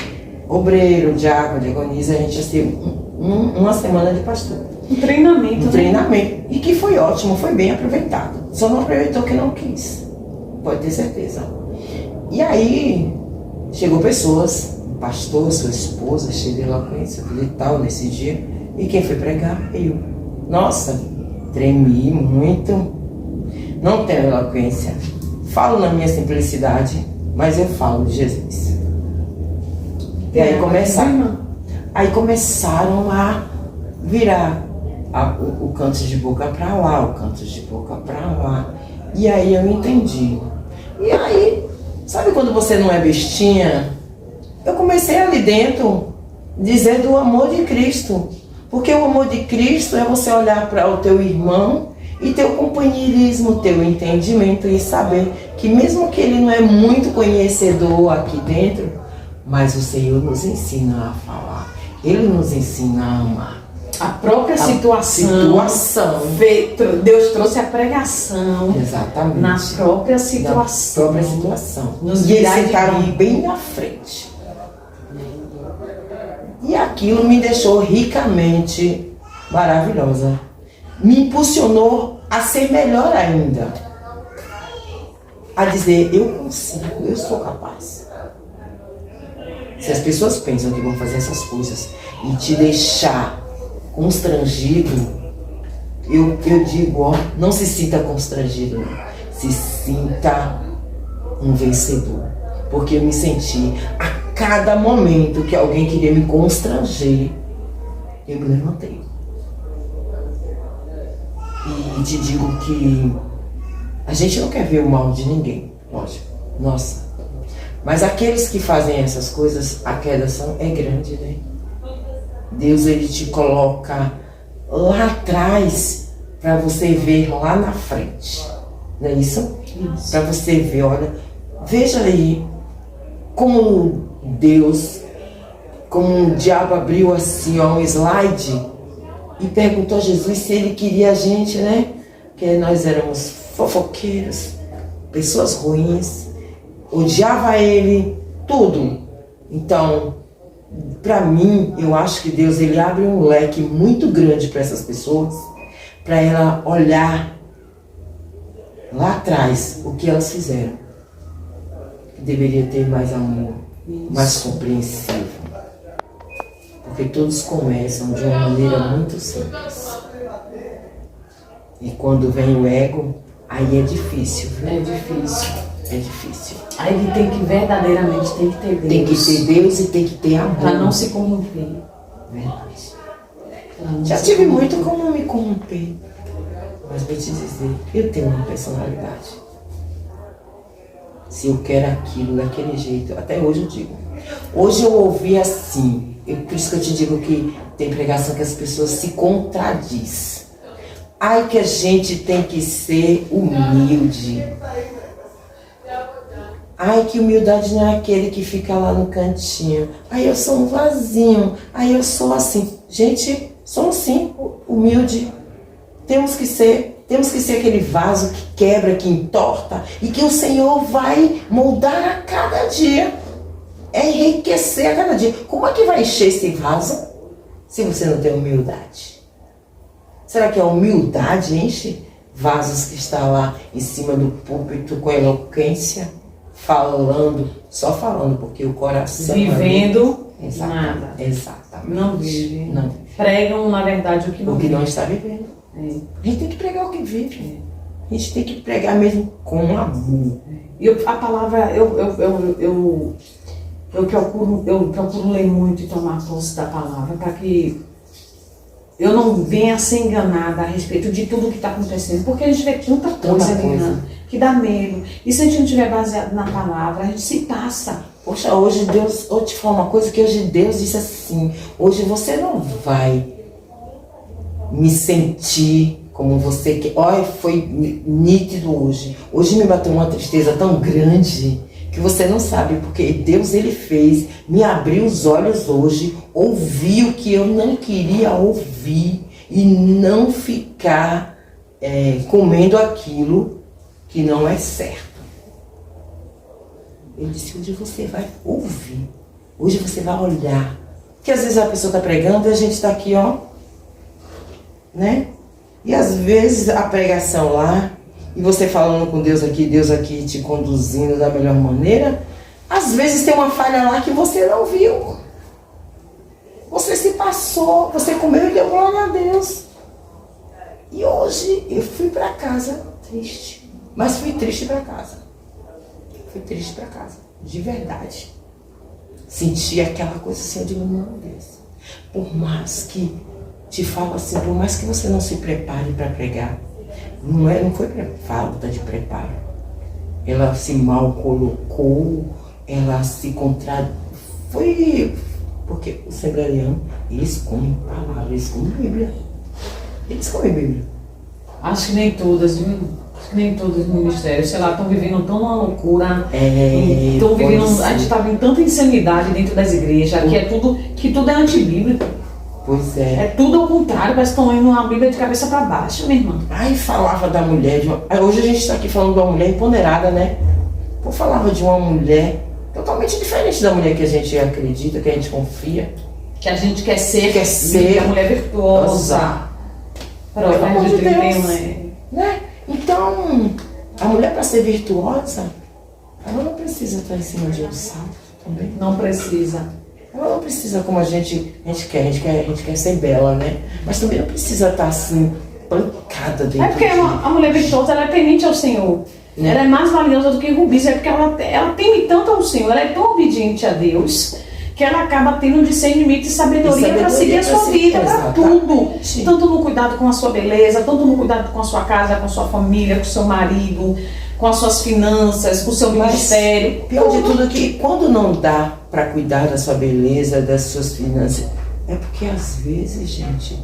obreiro, diácono, diaconisa, a gente ia ser uma semana de pastor. Um treinamento. Treinamento. E que foi ótimo, foi bem aproveitado. Só não aproveitou quem não quis. Pode ter certeza. E aí, chegou pessoas, o pastor, sua esposa, cheia de eloquência, tudo e tal, nesse dia. E quem foi pregar? Eu. Nossa, tremi muito. Não tenho eloquência. Falo na minha simplicidade, mas eu falo de Jesus. E aí começaram a virar o canto de boca pra lá, o canto de boca pra lá. E aí eu entendi. E aí, sabe quando você não é bestinha? Eu comecei ali dentro dizer do amor de Cristo. Porque o amor de Cristo é você olhar para o teu irmão e ter o companheirismo, ter o entendimento e saber que mesmo que ele não é muito conhecedor aqui dentro, mas o Senhor nos ensina a falar. Ele nos ensina a amar. A própria situação. Deus trouxe a pregação. Exatamente. Na própria situação. E eles sentaram bem na frente. E aquilo me deixou ricamente maravilhosa. Me impulsionou a ser melhor ainda. A dizer, eu consigo, eu sou capaz. Se as pessoas pensam que vão fazer essas coisas e te deixar constrangido, eu digo, ó, não se sinta constrangido, não. Se sinta um vencedor. Porque eu me senti, a cada momento que alguém queria me constranger, eu me levantei. E te digo que a gente não quer ver o mal de ninguém, lógico, nossa. Mas aqueles que fazem essas coisas, a queda é grande, né? Deus, ele te coloca lá atrás para você ver lá na frente. Não é isso? Isso. Para você ver, olha, veja aí como Deus, como o diabo abriu assim, ó, um slide e perguntou a Jesus se ele queria a gente, né? Que nós éramos fofoqueiros, pessoas ruins, odiava ele, tudo. Então, para mim, eu acho que Deus, ele abre um leque muito grande para essas pessoas, para ela olhar lá atrás o que elas fizeram. Deveria ter mais amor, mais compreensível. Porque todos começam de uma maneira muito simples. E quando vem o ego, aí é difícil, viu? É difícil. É difícil. Aí ele tem que verdadeiramente, tem que ter Deus. Tem que ter Deus e tem que ter amor. Para não se corromper. Verdade. Já tive muito como me corromper. Mas vou te dizer, eu tenho uma personalidade. Se eu quero aquilo daquele jeito, até hoje eu digo. Hoje eu ouvi assim, por isso que eu te digo que tem pregação que as pessoas se contradizem. Ai, que a gente tem que ser humilde. Ai, que humildade não é aquele que fica lá no cantinho. Ai, eu sou um vasinho. Ai, eu sou assim. Gente, somos sim humilde. Temos que ser aquele vaso que quebra, que entorta e que o Senhor vai moldar a cada dia. É enriquecer a cada dia. Como é que vai encher esse vaso se você não tem humildade? Será que a humildade enche vasos que está lá em cima do púlpito com eloquência, falando, só falando, porque o coração... Vivendo nada. Exatamente. Não vive. Não. Pregam, na verdade, o que não vive. Não está vivendo. A gente tem que pregar o que vive. A gente tem que pregar mesmo com amor. E a palavra, eu procuro ler muito e tomar posse da palavra para que eu não venha a ser enganada a respeito de tudo que está acontecendo. Porque a gente vê tanta coisa, Lina, que dá medo. E se a gente não estiver baseado na palavra, a gente se passa. Poxa, hoje Deus, eu te falo uma coisa que hoje Deus disse assim, hoje você não vai me sentir como você quer. Olha, foi nítido hoje. Hoje me bateu uma tristeza tão grande que você não sabe, porque Deus, Ele fez, me abriu os olhos hoje, ouvi o que eu não queria ouvir e não ficar comendo aquilo que não é certo. Ele disse, hoje você vai ouvir, hoje você vai olhar. Porque às vezes a pessoa está pregando e a gente está aqui, ó, né? E às vezes a pregação lá, e você falando com Deus aqui te conduzindo da melhor maneira, às vezes tem uma falha lá que você não viu. Você se passou, você comeu e deu glória a Deus. E hoje eu fui para casa triste, mas fui triste para casa. Fui triste para casa, de verdade. Senti aquela coisa assim, eu digo, não, Deus, por mais que te falo assim, por mais que você não se prepare para pregar, não foi falta de preparo. Ela se mal colocou, ela se foi porque o sembrariano, eles comem palavra, eles comem Bíblia. Eles comem Bíblia. Acho que nem todas, viu? Acho que nem todos no ministério, sei lá, estão vivendo tão uma loucura. Estão vivendo, a gente está vendo tanta insanidade dentro das igrejas, que tudo é antibíblico. Pois é. É tudo ao contrário, parece que estão indo uma Bíblia de cabeça para baixo, minha irmã. Ai, falava da mulher. Hoje a gente está aqui falando de uma mulher empoderada, né? Eu falava de uma mulher totalmente diferente da mulher que a gente acredita, que a gente confia. Que a gente quer ser a mulher virtuosa. Provérbios 31, né? Então, a mulher para ser virtuosa, ela não precisa estar em cima de um salto também. Não precisa. Ela não precisa como a gente quer ser bela, né? Mas também não precisa estar assim, pancada dentro. É porque a mulher virtuosa, ela é temente ao Senhor. Né? Ela é mais valiosa do que rubis, é porque ela teme tanto ao Senhor, ela é tão obediente a Deus, que ela acaba tendo discernimento e sabedoria para seguir a sua vida, para tudo. Tanto no cuidado com a sua beleza, tanto no cuidado com a sua casa, com a sua família, com o seu marido, com as suas finanças, com o seu ministério. Pior de tudo que quando não dá para cuidar da sua beleza, das suas finanças, é porque às vezes, gente,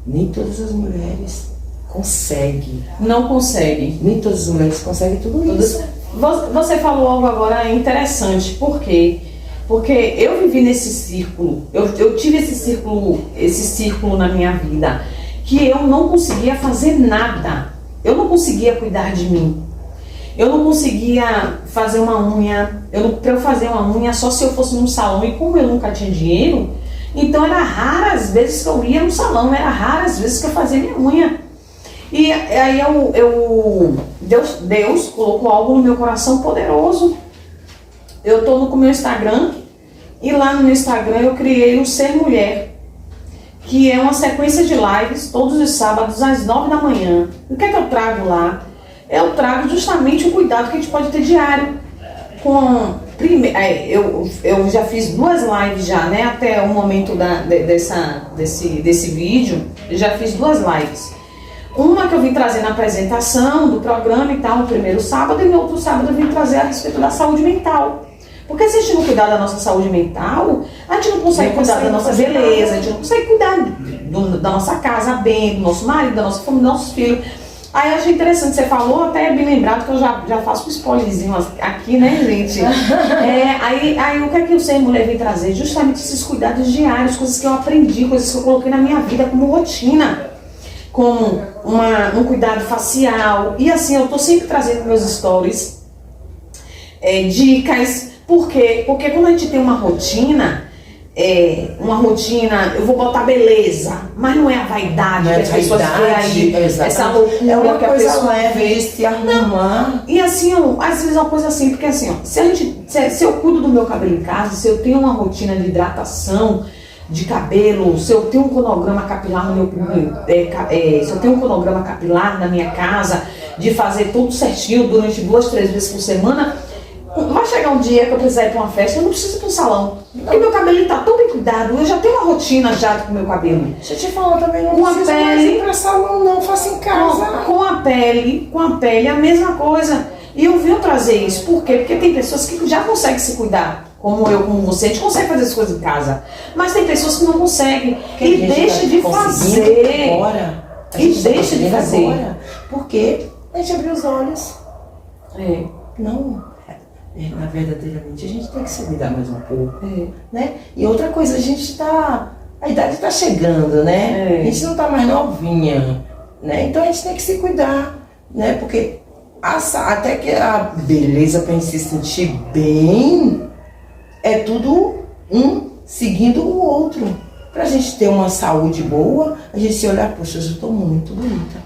nem todas as mulheres conseguem. Não conseguem. Nem todas as mulheres conseguem tudo isso. Você falou algo agora interessante. Por quê? Porque eu vivi nesse círculo, eu tive esse círculo na minha vida, que eu não conseguia fazer nada. Eu não conseguia cuidar de mim. Eu não conseguia fazer uma unha. Para eu fazer uma unha, só se eu fosse num salão. E como eu nunca tinha dinheiro, então era raras as vezes que eu ia no salão. Era raras as vezes que eu fazia minha unha. E aí Deus colocou algo no meu coração poderoso. Eu estou com o meu Instagram. E lá no meu Instagram eu criei o Ser Mulher, que é uma sequência de lives todos os sábados às 9 da manhã. O que é que eu trago lá? Eu trago justamente o cuidado que a gente pode ter diário. Eu já fiz 2 lives já, né? Até o momento desse vídeo, eu já fiz 2 lives. Uma que eu vim trazer na apresentação do programa e tal, no primeiro sábado, e no outro sábado eu vim trazer a respeito da saúde mental. Porque se a gente não cuidar da nossa saúde mental, a gente não consegue cuidar da nossa beleza, a gente não consegue cuidar da nossa casa bem, do nosso marido, da nossa família, dos nossos filhos. Aí eu achei interessante, você falou, até bem lembrado que eu já faço um spoilerzinho aqui, né, gente? Aí o que é que o Ser Mulher vem trazer? Justamente esses cuidados diários, coisas que eu aprendi, coisas que eu coloquei na minha vida como rotina, como um cuidado facial. E assim, eu tô sempre trazendo meus stories, dicas. Por quê? Porque quando a gente tem uma rotina, eu vou botar beleza, mas não é a vaidade que as pessoas veem aí, essa loucura, é uma que a coisa pessoa leve, se arrumar. E assim, às vezes é uma coisa assim, porque assim, se eu cuido do meu cabelo em casa, se eu tenho uma rotina de hidratação de cabelo, se eu tenho um cronograma capilar se eu tenho um cronograma capilar na minha casa, de fazer tudo certinho durante 2, 3 vezes por semana, vai chegar um dia que eu precisar ir para uma festa, eu não preciso ir para um salão. Porque meu cabelo está tão bem cuidado, eu já tenho uma rotina já com o meu cabelo. Deixa eu te falar também, não com precisa mais ir para salão não, faça em casa. Com a pele, a mesma coisa. E eu venho trazer isso, por quê? Porque tem pessoas que já conseguem se cuidar, como eu, como você, a gente consegue fazer as coisas em casa. Mas tem pessoas que não conseguem e deixa de fazer. Agora, e deixa de fazer. Agora, porque a gente abriu os olhos. Não. Verdadeiramente a gente tem que se cuidar mais um pouco, né? E outra coisa, a idade está chegando, né? A gente não está mais novinha, né? Então a gente tem que se cuidar, né? Porque até que a beleza para a gente se sentir bem é tudo um seguindo o outro. Para a gente ter uma saúde boa, a gente se olhar, poxa, eu estou muito bonita.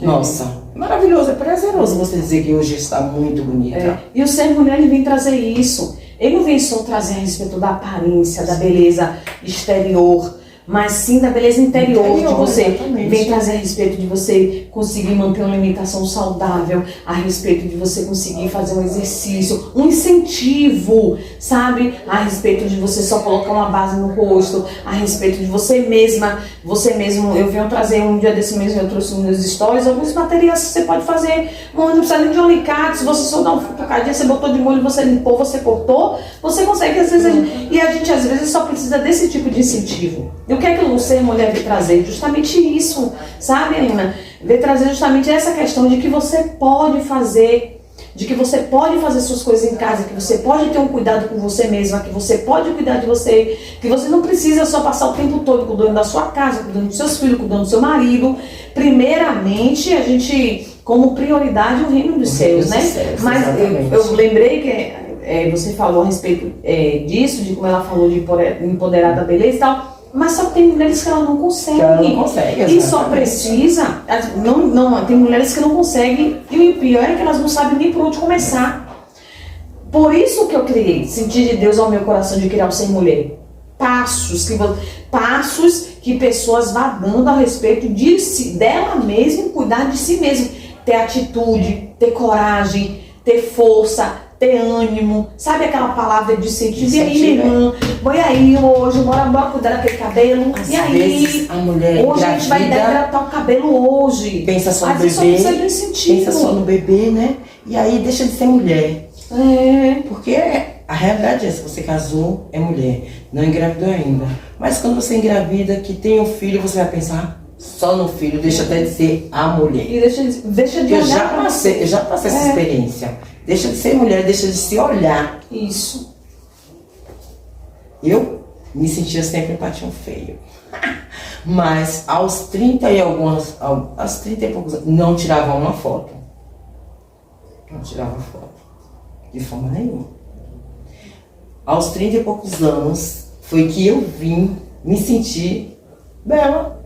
Nossa, maravilhoso, é prazeroso você dizer que hoje está muito bonita. E o Ser Mulher, ele vem trazer isso. Ele não vem só trazer a respeito da aparência, da beleza exterior, mas sim da beleza interior de você. Exatamente. Vem trazer a respeito de você conseguir manter uma alimentação saudável, a respeito de você conseguir fazer um exercício, um incentivo, sabe? A respeito de você só colocar uma base no rosto, a respeito de você mesmo. Eu venho trazer um dia desse mesmo, eu trouxe nos stories, alguns materiais que você pode fazer. Não precisa nem de um alicate, se você só dá um futucadinho, você botou de molho, você limpou, você cortou, você consegue, às vezes, e a gente às vezes só precisa desse tipo de incentivo. O que é que o Ser Mulher veio trazer? Justamente isso, sabe, Alina? Veio trazer justamente essa questão de que você pode fazer, suas coisas em casa, que você pode ter um cuidado com você mesma, que você pode cuidar de você, que você não precisa só passar o tempo todo cuidando da sua casa, cuidando dos seus filhos, cuidando do seu marido. Primeiramente, a gente, como prioridade, o reino dos céus, né? Mas eu lembrei que você falou a respeito disso, de como ela falou de empoderar da beleza e tal. Mas só tem mulheres que ela não consegue. E só precisa. Tem mulheres que não conseguem. E o pior é que elas não sabem nem por onde começar. Por isso que eu criei, sentir de Deus ao meu coração de criar o Ser Mulher. Passos que pessoas vão dando a respeito dela mesma, cuidar de si mesma. Ter atitude, ter coragem, ter força, ter ânimo, sabe aquela palavra de incentivo? E aí, minha irmã, vai aí hoje, bora cuidar daquele cabelo. Às e aí, vezes, a mulher hoje a gente vai hidratar o cabelo hoje. Pensa só no bebê, pensa só no bebê, né? E aí deixa de ser mulher. Porque a realidade é, se você casou, é mulher, não engravidou ainda. Mas quando você engravida, que tem um filho, você vai pensar só no filho, deixa até de ser a mulher. E deixa de eu já passei essa experiência. Deixa de ser mulher, deixa de se olhar. Isso. Eu me sentia sempre um patinho feio. Mas aos 30 e poucos anos, não tirava uma foto. Não tirava foto. De forma nenhuma. Aos 30 e poucos anos, foi que eu vim me sentir bela,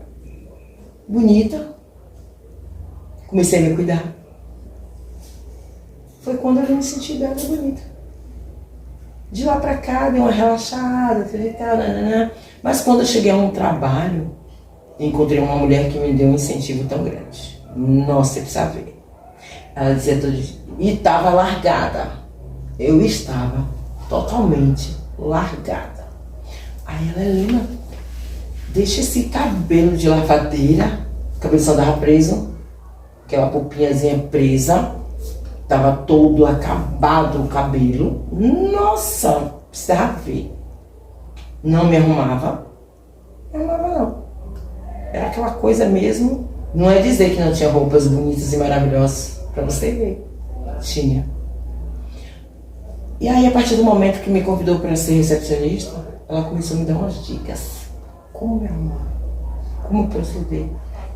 bonita. Comecei a me cuidar. Foi quando eu me senti bela e bonita. De lá pra cá, dei uma relaxada, mas quando eu cheguei a um trabalho, encontrei uma mulher que me deu um incentivo tão grande. Nossa, você precisa ver. Ela dizia todo dia, e estava largada. Eu estava totalmente largada. Aí ela, Helena, deixa esse cabelo de lavadeira, o cabelo só dava preso, aquela pupinhazinha presa, tava todo acabado o cabelo. Nossa, precisava ver. Não me arrumava. Não arrumava não. Era aquela coisa mesmo. Não é dizer que não tinha roupas bonitas e maravilhosas para você ver. Tinha. E aí, a partir do momento que me convidou para ser recepcionista, ela começou a me dar umas dicas. Como me arrumar? Como proceder?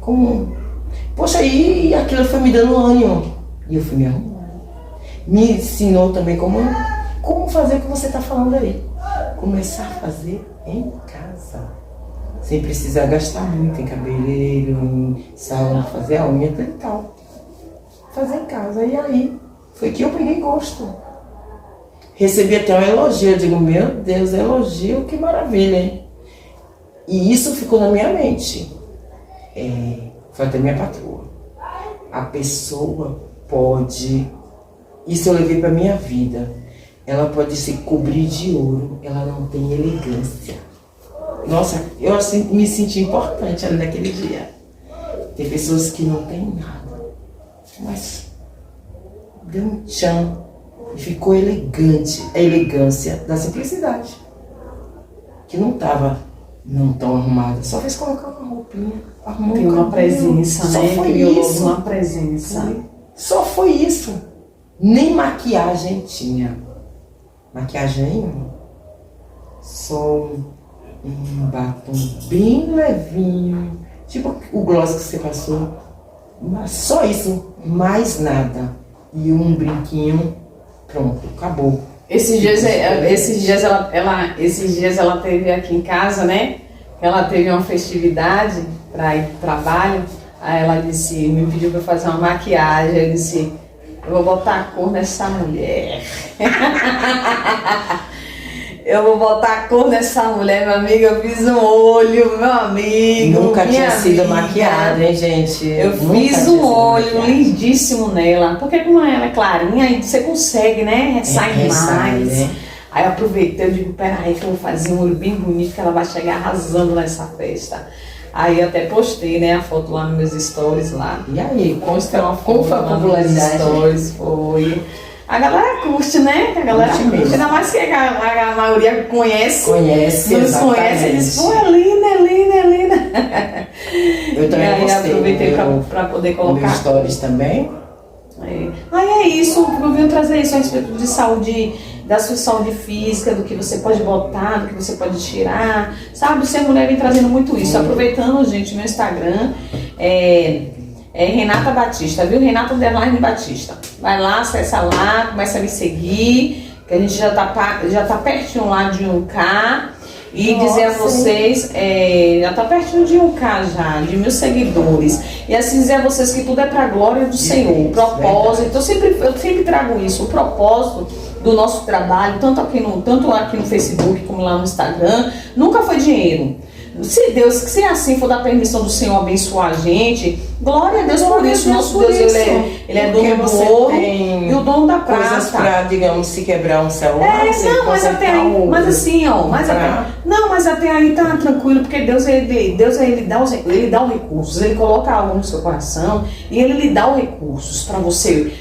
Como... Poxa, aí aquilo foi me dando ânimo. E eu fui me arrumando. Me ensinou também como fazer o que você está falando aí. Começar a fazer em casa. Sem precisar gastar muito em cabeleireiro, em salão, fazer a unha e tal. Fazer em casa. E aí, foi que eu peguei gosto. Recebi até um elogio. Eu digo, meu Deus, elogio, que maravilha, hein? E isso ficou na minha mente. Foi até minha patroa. A pessoa pode... Isso eu levei para minha vida. Ela pode se cobrir de ouro. Ela não tem elegância. Nossa, eu assim, me senti importante ali naquele dia. Tem pessoas que não têm nada. Mas deu um tchan. E ficou elegante. A elegância da simplicidade. Que não estava não tão arrumada. Só fez colocar uma roupinha. Arrumou tem uma presença, só né? foi Criou isso. uma presença. Só foi isso. Nem maquiagem tinha. Maquiagem nenhuma. Só um batom bem levinho. Tipo o gloss que você passou. Mas só isso. Mais nada. E um brinquinho. Pronto, acabou. Esses dias ela teve aqui em casa, né? Ela teve uma festividade para ir pro trabalho. Aí ela me pediu para fazer uma maquiagem. Eu disse, eu vou botar a cor nessa mulher. Eu vou botar a cor nessa mulher, meu amigo. Eu fiz um olho, meu amigo. Nunca tinha sido amiga. maquiada, hein, gente? Eu fiz um olho lindíssimo nela. Porque como ela é clarinha, aí você consegue, né? Sai mais. Né? Aí eu aproveitei, eu digo, peraí que eu vou fazer um olho bem bonito, que ela vai chegar arrasando nessa festa. Aí eu até postei, né, a foto lá nos meus stories lá. E aí, como foi a popularidade? Stories, foi. A galera curte, né? A galera curte. Ainda mais que a maioria conhece. Conhece, não conhece, eles dizem, pô, é linda, é linda, é linda. Eu também e aí gostei, aproveitei pra poder colocar. Meus stories também. Aí é isso, eu vim trazer isso a respeito de saúde, da sua saúde física, do que você pode botar, do que você pode tirar, sabe? Ser mulher vem trazendo muito isso. Aproveitando, gente, meu Instagram é Renata Batista, viu? Renata _ Batista. Vai lá, acessa lá, começa a me seguir, que a gente já tá pertinho lá de 1K. E nossa, dizer a vocês, já tá pertinho de 1K já, de 1000 seguidores. E assim dizer a vocês que tudo é pra glória do Senhor. O propósito, eu sempre trago isso, o propósito do nosso trabalho, tanto aqui no Facebook como lá no Instagram, nunca foi dinheiro. Se assim for da permissão do Senhor abençoar a gente, glória a Deus por isso. Nosso Deus, ele é dono do ouro e o dono da prata. Pra, digamos, se quebrar um celular, mas até aí, mas até aí tá tranquilo, porque Deus ele dá os recursos, ele coloca algo no seu coração e ele lhe dá os recursos para você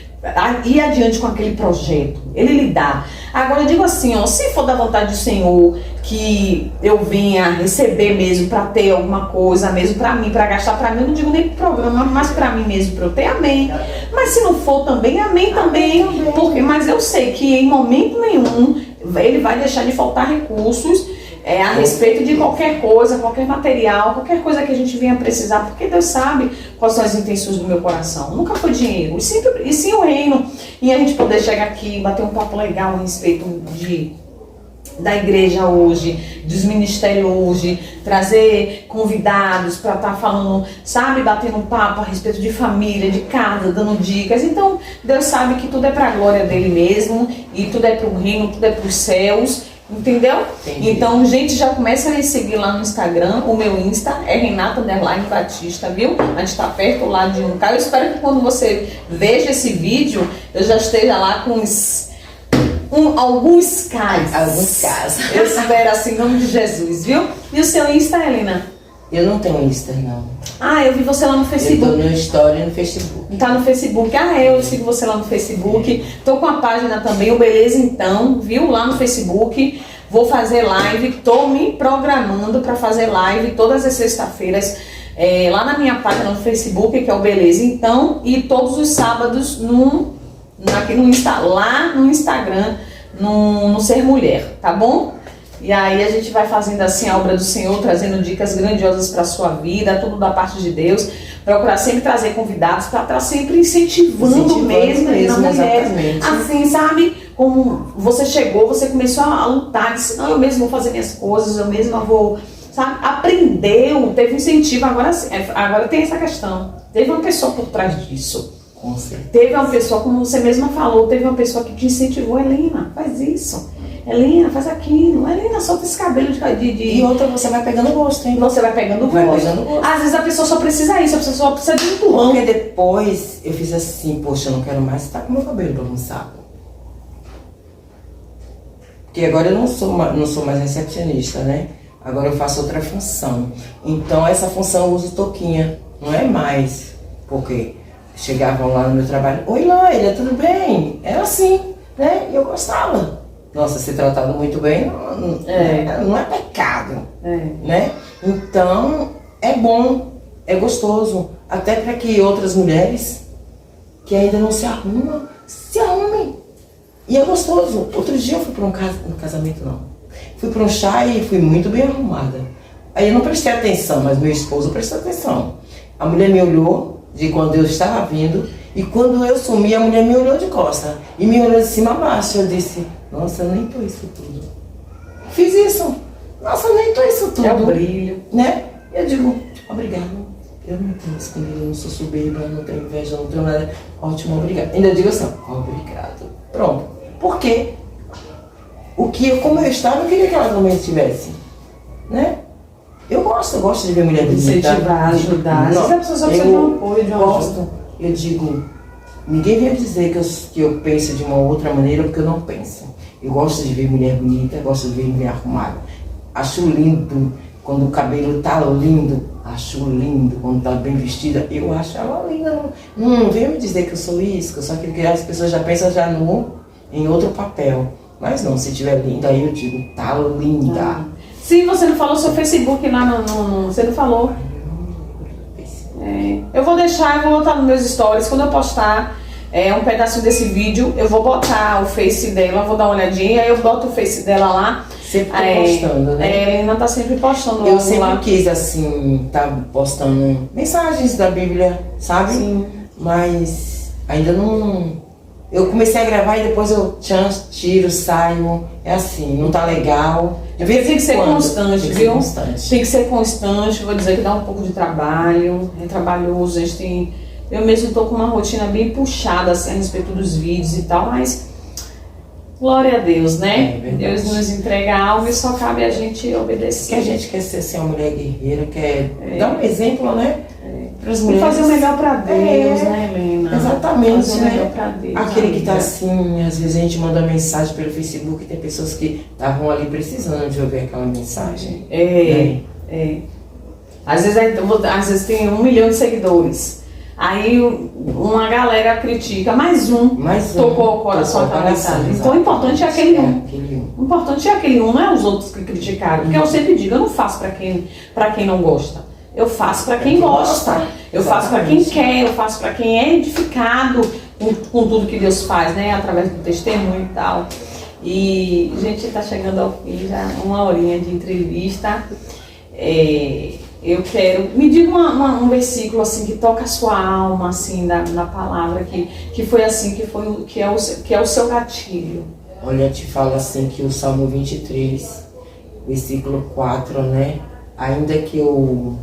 ir adiante com aquele projeto. Ele lhe dá. Agora eu digo assim, se for da vontade do Senhor que eu venha receber mesmo para ter alguma coisa mesmo para mim, para gastar para mim, eu não digo nem pro programa, mas para mim mesmo, para eu ter, amém. Mas se não for também, amém também. Porque, mas eu sei que em momento nenhum ele vai deixar de faltar recursos a respeito de qualquer coisa, qualquer material, qualquer coisa que a gente venha precisar, porque Deus sabe quais são as intenções do meu coração. Nunca foi dinheiro, e sim o reino. E a gente poder chegar aqui e bater um papo legal a respeito da igreja hoje, dos ministérios hoje, trazer convidados para estar falando, sabe, batendo um papo a respeito de família, de casa, dando dicas. Então, Deus sabe que tudo é para a glória dele mesmo, e tudo é para o reino, tudo é para os céus. Entendeu? Entendi. Então, gente, já começa a me seguir lá no Instagram. O meu Insta é Renata _ Batista, viu? A gente tá perto lá de 1K. Eu espero que quando você veja esse vídeo, eu já esteja lá com alguns casos. Eu espero assim, em nome de Jesus, viu? E o seu Insta, Helena? Eu não tenho Insta, não. Eu vi você lá no Facebook. Eu tô no Story no Facebook. Tá no Facebook. Eu sigo você lá no Facebook. Tô com a página também, o Beleza Então, viu? Lá no Facebook. Vou fazer live. Tô me programando para fazer live todas as sextas-feiras lá na minha página no Facebook, que é o Beleza Então, e todos os sábados aqui lá no Instagram, no Ser Mulher, tá bom? E aí a gente vai fazendo assim a obra do Senhor, trazendo dicas grandiosas para a sua vida, tudo da parte de Deus. Procurar sempre trazer convidados para estar sempre incentivando mesmo as mulheres. Assim, sabe? Como você chegou, você começou a lutar, disse, não, eu mesmo vou fazer minhas coisas, eu mesma vou, sabe? Aprendeu, teve incentivo, agora tem essa questão. Teve uma pessoa por trás disso. Com certeza. Teve uma pessoa, como você mesma falou, teve uma pessoa que te incentivou, Helena, faz isso. Helena, faz aquilo. Helena, solta esse cabelo de... E outra, você vai pegando gosto, hein? Você vai pegando gosto. Às vezes a pessoa só precisa isso, a pessoa só precisa de um empurrão. Porque depois eu fiz assim, poxa, eu não quero mais estar com meu cabelo bagunçado. Porque agora eu não sou mais recepcionista, né? Agora eu faço outra função. Então essa função eu uso touquinha, não é mais. Porque chegavam lá no meu trabalho, oi Laila, tudo bem? Era assim, né? E eu gostava. Nossa, ser tratado muito bem não é pecado, né? Então, é bom, é gostoso, até para que outras mulheres que ainda não se arrumam, se arrumem. E é gostoso. Outro dia eu fui para um casamento, não. Fui para um chá e fui muito bem arrumada. Aí eu não prestei atenção, mas meu esposo prestou atenção. A mulher me olhou de quando eu estava vindo, e quando eu sumi, a mulher me olhou de costa. E me olhou de cima a baixo. Eu disse, nossa, eu nem tô isso tudo. Fiz isso. Nossa, eu nem tô isso tudo. É o brilho. Né? E eu digo, obrigado. Eu não tenho escondido, eu não sou soberba, eu não tenho inveja, eu não tenho nada. Ótimo, obrigado. Ainda digo assim, obrigado. Pronto. Por quê? Como eu estava, eu queria que ela também estivesse. Né? Eu gosto de ver mulher bonita. Incentivar, ajudar. Às vezes a pessoa só precisa de um apoio, de uma gosto. Eu digo, ninguém vem dizer que eu penso de uma outra maneira, porque eu não penso. Eu gosto de ver mulher bonita, gosto de ver mulher arrumada. Acho lindo quando o cabelo tá lindo. Acho lindo quando tá bem vestida. Eu acho ela linda. Não venha me dizer que eu sou isso, que eu sou aquilo que as pessoas já pensam em outro papel. Mas não, se tiver linda, aí eu digo, tá linda. Sim, você não falou seu Facebook lá você não falou. Eu vou botar nos meus stories, quando eu postar um pedacinho desse vídeo, eu vou botar o Face dela, vou dar uma olhadinha, aí eu boto o Face dela lá. Sempre tô postando, né? A Helena tá sempre postando. Eu sempre quis, assim, tá postando mensagens da Bíblia, sabe? Sim. Mas ainda não... Eu comecei a gravar e depois eu tiro, saio, é assim, não tá legal. Tem que ser constante, viu? Tem que ser constante, vou dizer que dá um pouco de trabalho, é trabalhoso, a gente tem... Eu mesmo tô com uma rotina bem puxada, assim, a respeito dos vídeos e tal, mas... Glória a Deus, né? Deus nos entrega algo e só cabe a gente obedecer. Que a gente quer ser assim, uma mulher guerreira, quer dar um exemplo, né? Para as mulheres. E fazer o melhor para Deus, né, Helena? Exatamente, fazer o melhor para Deus. Aquele que tá assim, às vezes a gente manda mensagem pelo Facebook e tem pessoas que estavam ali precisando de ouvir aquela mensagem. Às vezes tem 1 milhão de seguidores. Aí uma galera critica, mais um tocou o coração aquela mensagem. Então o importante é aquele um. O importante é aquele um, não é os outros que criticaram. Porque eu sempre digo, eu não faço para quem não gosta. Eu faço para quem gosta. Eu faço para quem quer, eu faço para quem é edificado com tudo que Deus faz, né? Através do testemunho e tal. E a gente está chegando ao fim, já 1 horinha de entrevista. Eu quero, me diga um versículo assim que toca a sua alma assim na palavra que foi assim, que é o seu gatilho. Olha, eu te falo assim que o Salmo 23, versículo 4, né? Ainda que eu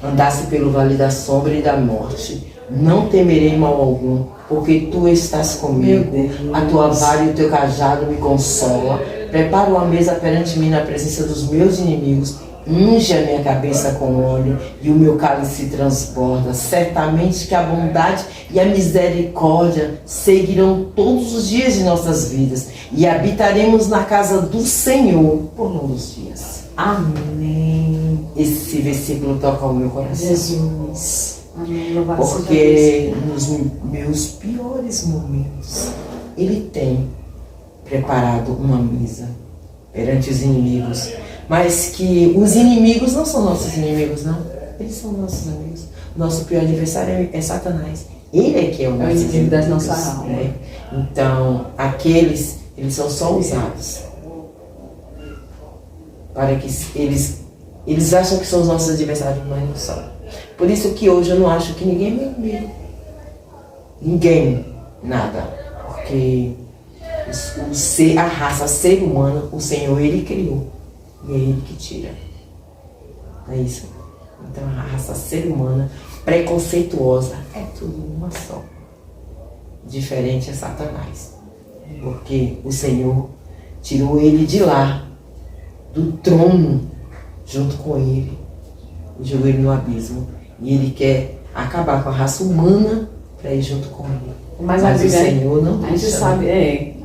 andasse pelo vale da sombra e da morte, não temerei mal algum, porque tu estás comigo. A tua vara e o teu cajado me consola. Prepara uma mesa perante mim na presença dos meus inimigos. Unge a minha cabeça com óleo e o meu cálice transborda. Certamente que a bondade e a misericórdia seguirão todos os dias de nossas vidas e habitaremos na casa do Senhor por longos dias. Amém. Esse versículo toca o meu coração. Jesus. Amém. Porque nos meus piores momentos Ele tem preparado uma mesa perante os inimigos. Mas que os inimigos não são nossos inimigos, não. Eles são nossos amigos. Nosso pior adversário é Satanás. Ele é que é o nosso inimigo das nossas almas. Né? Então, aqueles, eles são só usados para que eles acham que são os nossos adversários, mas não são. Por isso que hoje eu não acho que ninguém é inimigo. Ninguém, nada. Porque a raça ser humana, o Senhor, Ele criou. E é Ele que tira. Não é isso? Então a raça ser humana, preconceituosa, é tudo uma só. Diferente é Satanás. Porque o Senhor tirou ele de lá, do trono, junto com ele, e jogou ele no abismo. E ele quer acabar com a raça humana para ir junto com ele. Mas o Senhor não deixa. A gente sabe,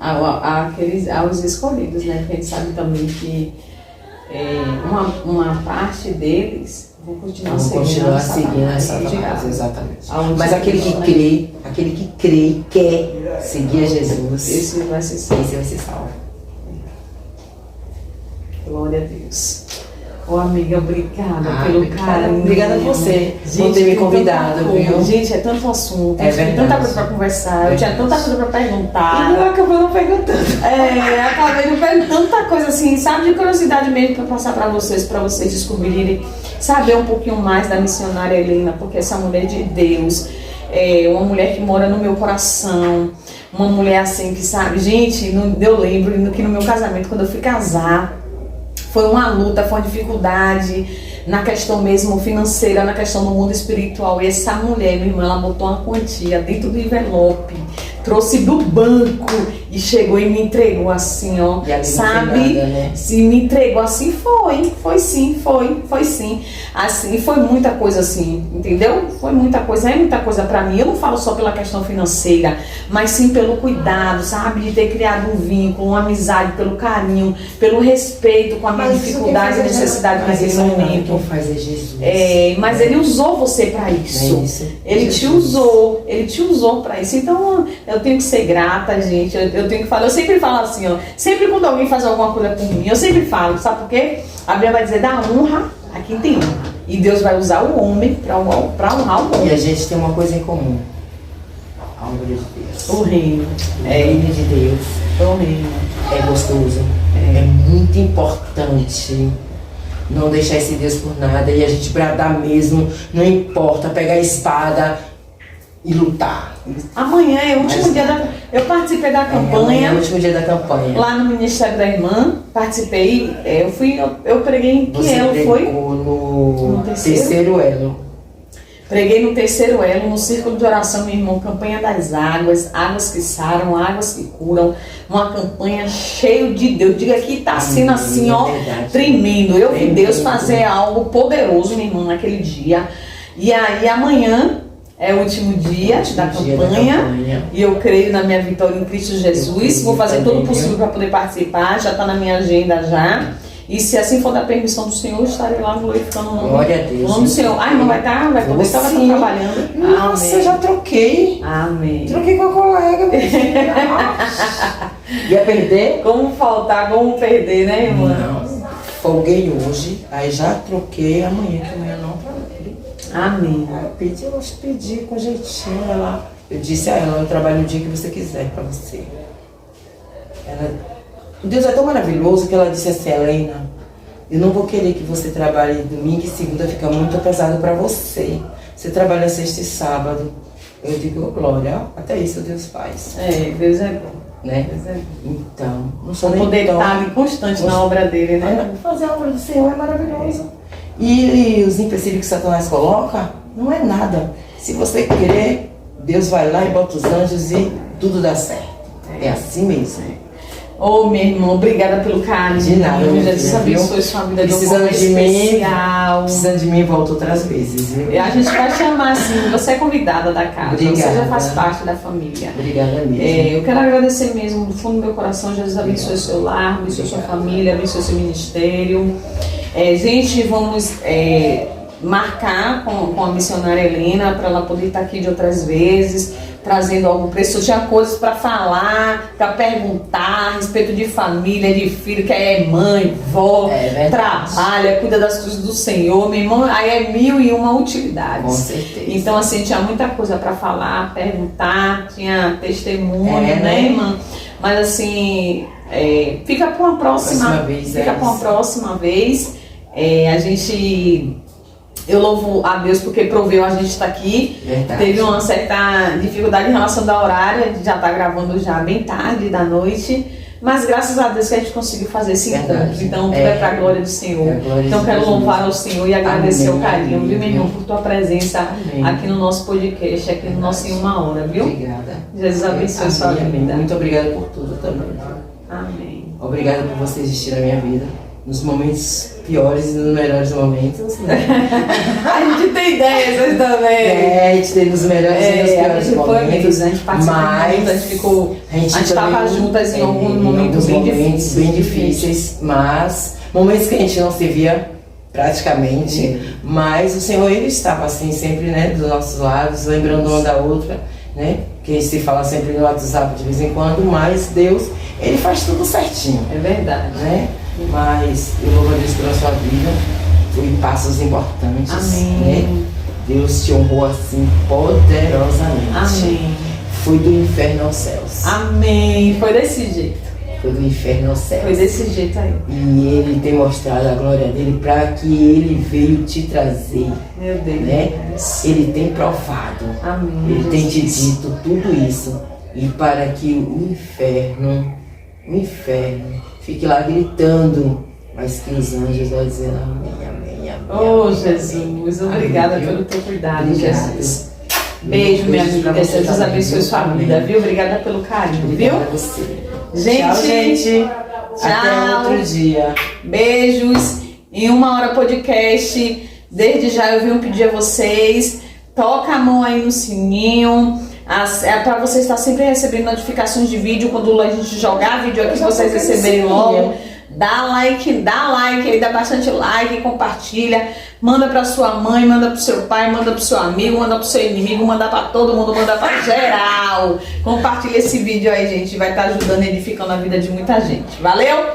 aos escolhidos, né? Porque a gente sabe também que uma parte deles vão continuar seguindo essa Satanás, exatamente. Mas aquele que crê e quer seguir a Jesus, esse vai ser salvo. Glória a Deus. Ô amiga, obrigada pelo carinho. Obrigada a você por ter me convidado, viu? Gente, é tanto assunto, é tem tanta coisa pra conversar, eu tinha tanta coisa pra perguntar. E não acabou não perguntando. Acabei não perguntando tanta coisa assim, sabe, de curiosidade mesmo pra passar pra vocês descobrirem, saber um pouquinho mais da missionária Helena, porque essa mulher de Deus é uma mulher que mora no meu coração, uma mulher assim que sabe, gente, eu lembro que no meu casamento, quando eu fui casar, foi uma luta, foi uma dificuldade na questão mesmo financeira, na questão do mundo espiritual. E essa mulher, minha irmã, ela botou uma quantia dentro do envelope, trouxe do banco e chegou e me entregou assim, ó, sabe? Nada, né? Se me entregou assim, foi sim. Assim, foi muita coisa assim, entendeu? Foi muita coisa pra mim. Eu não falo só pela questão financeira, mas sim pelo cuidado, sabe? De ter criado um vínculo, uma amizade, pelo carinho, pelo respeito com a minha dificuldade e necessidade naquele momento. Quem faz é Jesus. Mas Ele usou você pra isso. Ele te usou pra isso. Então, eu tenho que ser grata, gente. Eu tenho que falar. Eu sempre falo assim, ó. Sempre quando alguém faz alguma coisa por mim, eu sempre falo, sabe por quê? A Bíblia vai dizer: dá honra a quem tem honra. E Deus vai usar o homem pra honrar o homem. E a gente tem uma coisa em comum: a obra de Deus. O reino. O reino de Deus. O reino. É gostoso. É muito importante não deixar esse Deus por nada e a gente bradar mesmo, não importa, pegar a espada e lutar. Amanhã é o último dia eu participei da campanha. É o último dia da campanha. Lá no Ministério da Irmã, participei. Eu preguei em que elo foi? No terceiro elo. Preguei no terceiro elo, no círculo de oração, meu irmão, campanha das águas, águas que saram, águas que curam, uma campanha cheia de Deus. Diga que está sendo assim, ó, tremendo. Eu vi Deus fazer algo poderoso, meu irmão, naquele dia. E aí amanhã é o último dia da campanha e eu creio na minha vitória em Cristo Jesus. Vou fazer todo o possível para poder participar, já está na minha agenda já. E se assim for da permissão do Senhor, estarei lá glorificando o nome, glória a Deus, o nome do Senhor. Ai, não vai poder estar trabalhando. Nossa, Amém. Eu já troquei. Amém. Troquei com a colega. Ia perder? Como faltar, como perder, né, irmã? Não. Folguei hoje, aí já troquei amanhã, que amanhã não trabalho. Amém. Aí eu pedi com jeitinho, eu disse a ela: eu trabalho o dia que você quiser pra você. Deus é tão maravilhoso que ela disse assim: Helena, eu não vou querer que você trabalhe domingo e segunda, fica muito pesado pra você. Você trabalha sexta e sábado. Eu digo: glória, até isso Deus faz. Deus é bom. Né? Deus é bom. Então, não sou nem poder estar ali constante na obra dele, né? Fazer a obra do Senhor é maravilhoso. E os empecilhos que Satanás coloca, não é nada. Se você querer, Deus vai lá e bota os anjos e tudo dá certo. É assim mesmo. Minha irmã, obrigada pelo carinho. De nada, Jesus abençoe sua vida de uma forma especial. Precisando de mim, volta outras vezes, viu? A gente vai chamar assim, você é convidada da casa. Obrigada. Você já faz parte da família. Obrigada mesmo. Eu quero agradecer mesmo do fundo do meu coração. Jesus abençoe o seu lar, abençoe sua família, abençoe seu ministério. Gente, vamos marcar com a missionária Helena para ela poder estar aqui de outras vezes, trazendo algo precioso. Tinha coisas para falar, para perguntar a respeito de família, de filho, que aí é mãe, vó, trabalha, cuida das coisas do Senhor, meu irmão, aí é 1001 utilidades. Com certeza. Então, assim, tinha muita coisa para falar, perguntar, tinha testemunho, né, irmã? Mas, assim, fica para uma próxima vez. Fica para uma próxima vez. Eu louvo a Deus porque proveu a gente estar aqui. Verdade. Teve uma certa dificuldade em relação ao horário, a gente já está gravando já bem tarde da noite, mas graças a Deus que a gente conseguiu fazer esse encontro. Então, tudo é para a glória do Senhor. Então, quero louvar ao Senhor e agradecer o carinho, viu, meu irmão, por tua presença aqui no nosso podcast, aqui no nosso Em Uma Hora, viu? Obrigada. Jesus abençoe sua vida. Muito obrigada por tudo também. Amém. Obrigada por você existir na minha vida. Nos momentos piores e nos melhores momentos, né? A gente tem ideias também. A gente tem nos melhores e nos piores momentos. A gente participou muito, a gente ficou. A gente estava juntas em alguns momentos bem difíceis, mas momentos que a gente não se via praticamente, mas o Senhor, Ele estava assim sempre, né, dos nossos lados, lembrando uma da outra, né? Que a gente se fala sempre no WhatsApp de vez em quando, mas Deus, Ele faz tudo certinho. É verdade, né? Mas eu louvo a Deus pela sua vida, foi passos importantes. Amém. Né? Deus te honrou assim poderosamente. Amém. Foi do inferno aos céus. Amém. Foi desse jeito. Foi do inferno aos céus. Foi desse jeito aí. E Ele tem mostrado a glória dele para que Ele veio te trazer. Meu Deus. Né? Ele tem provado. Amém. Ele tem te dito tudo isso. E para que o inferno fique lá gritando, mas que os anjos vão dizer amém, amém, amém. Oh, amém, Jesus, amém. obrigada Amém, pelo teu cuidado, Obrigado. Jesus. Beijo, minha amiga. Deus abençoe sua vida, viu? Obrigada pelo carinho, viu? Obrigada a você. Gente, tchau, gente. Tchau. Até outro dia. Beijos. Em Uma Hora Podcast. Desde já eu venho pedir a vocês, toca a mão aí no sininho. Para você estar sempre recebendo notificações de vídeo quando a gente jogar vídeo aqui, vocês receberem logo. Dá like aí, dá bastante like, compartilha, manda para sua mãe, manda para o seu pai, manda para o seu amigo, manda para o seu inimigo, manda para todo mundo, manda para geral. Compartilha esse vídeo aí, gente, vai estar ajudando e edificando a vida de muita gente. Valeu?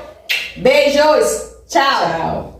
Beijos! Tchau! Tchau!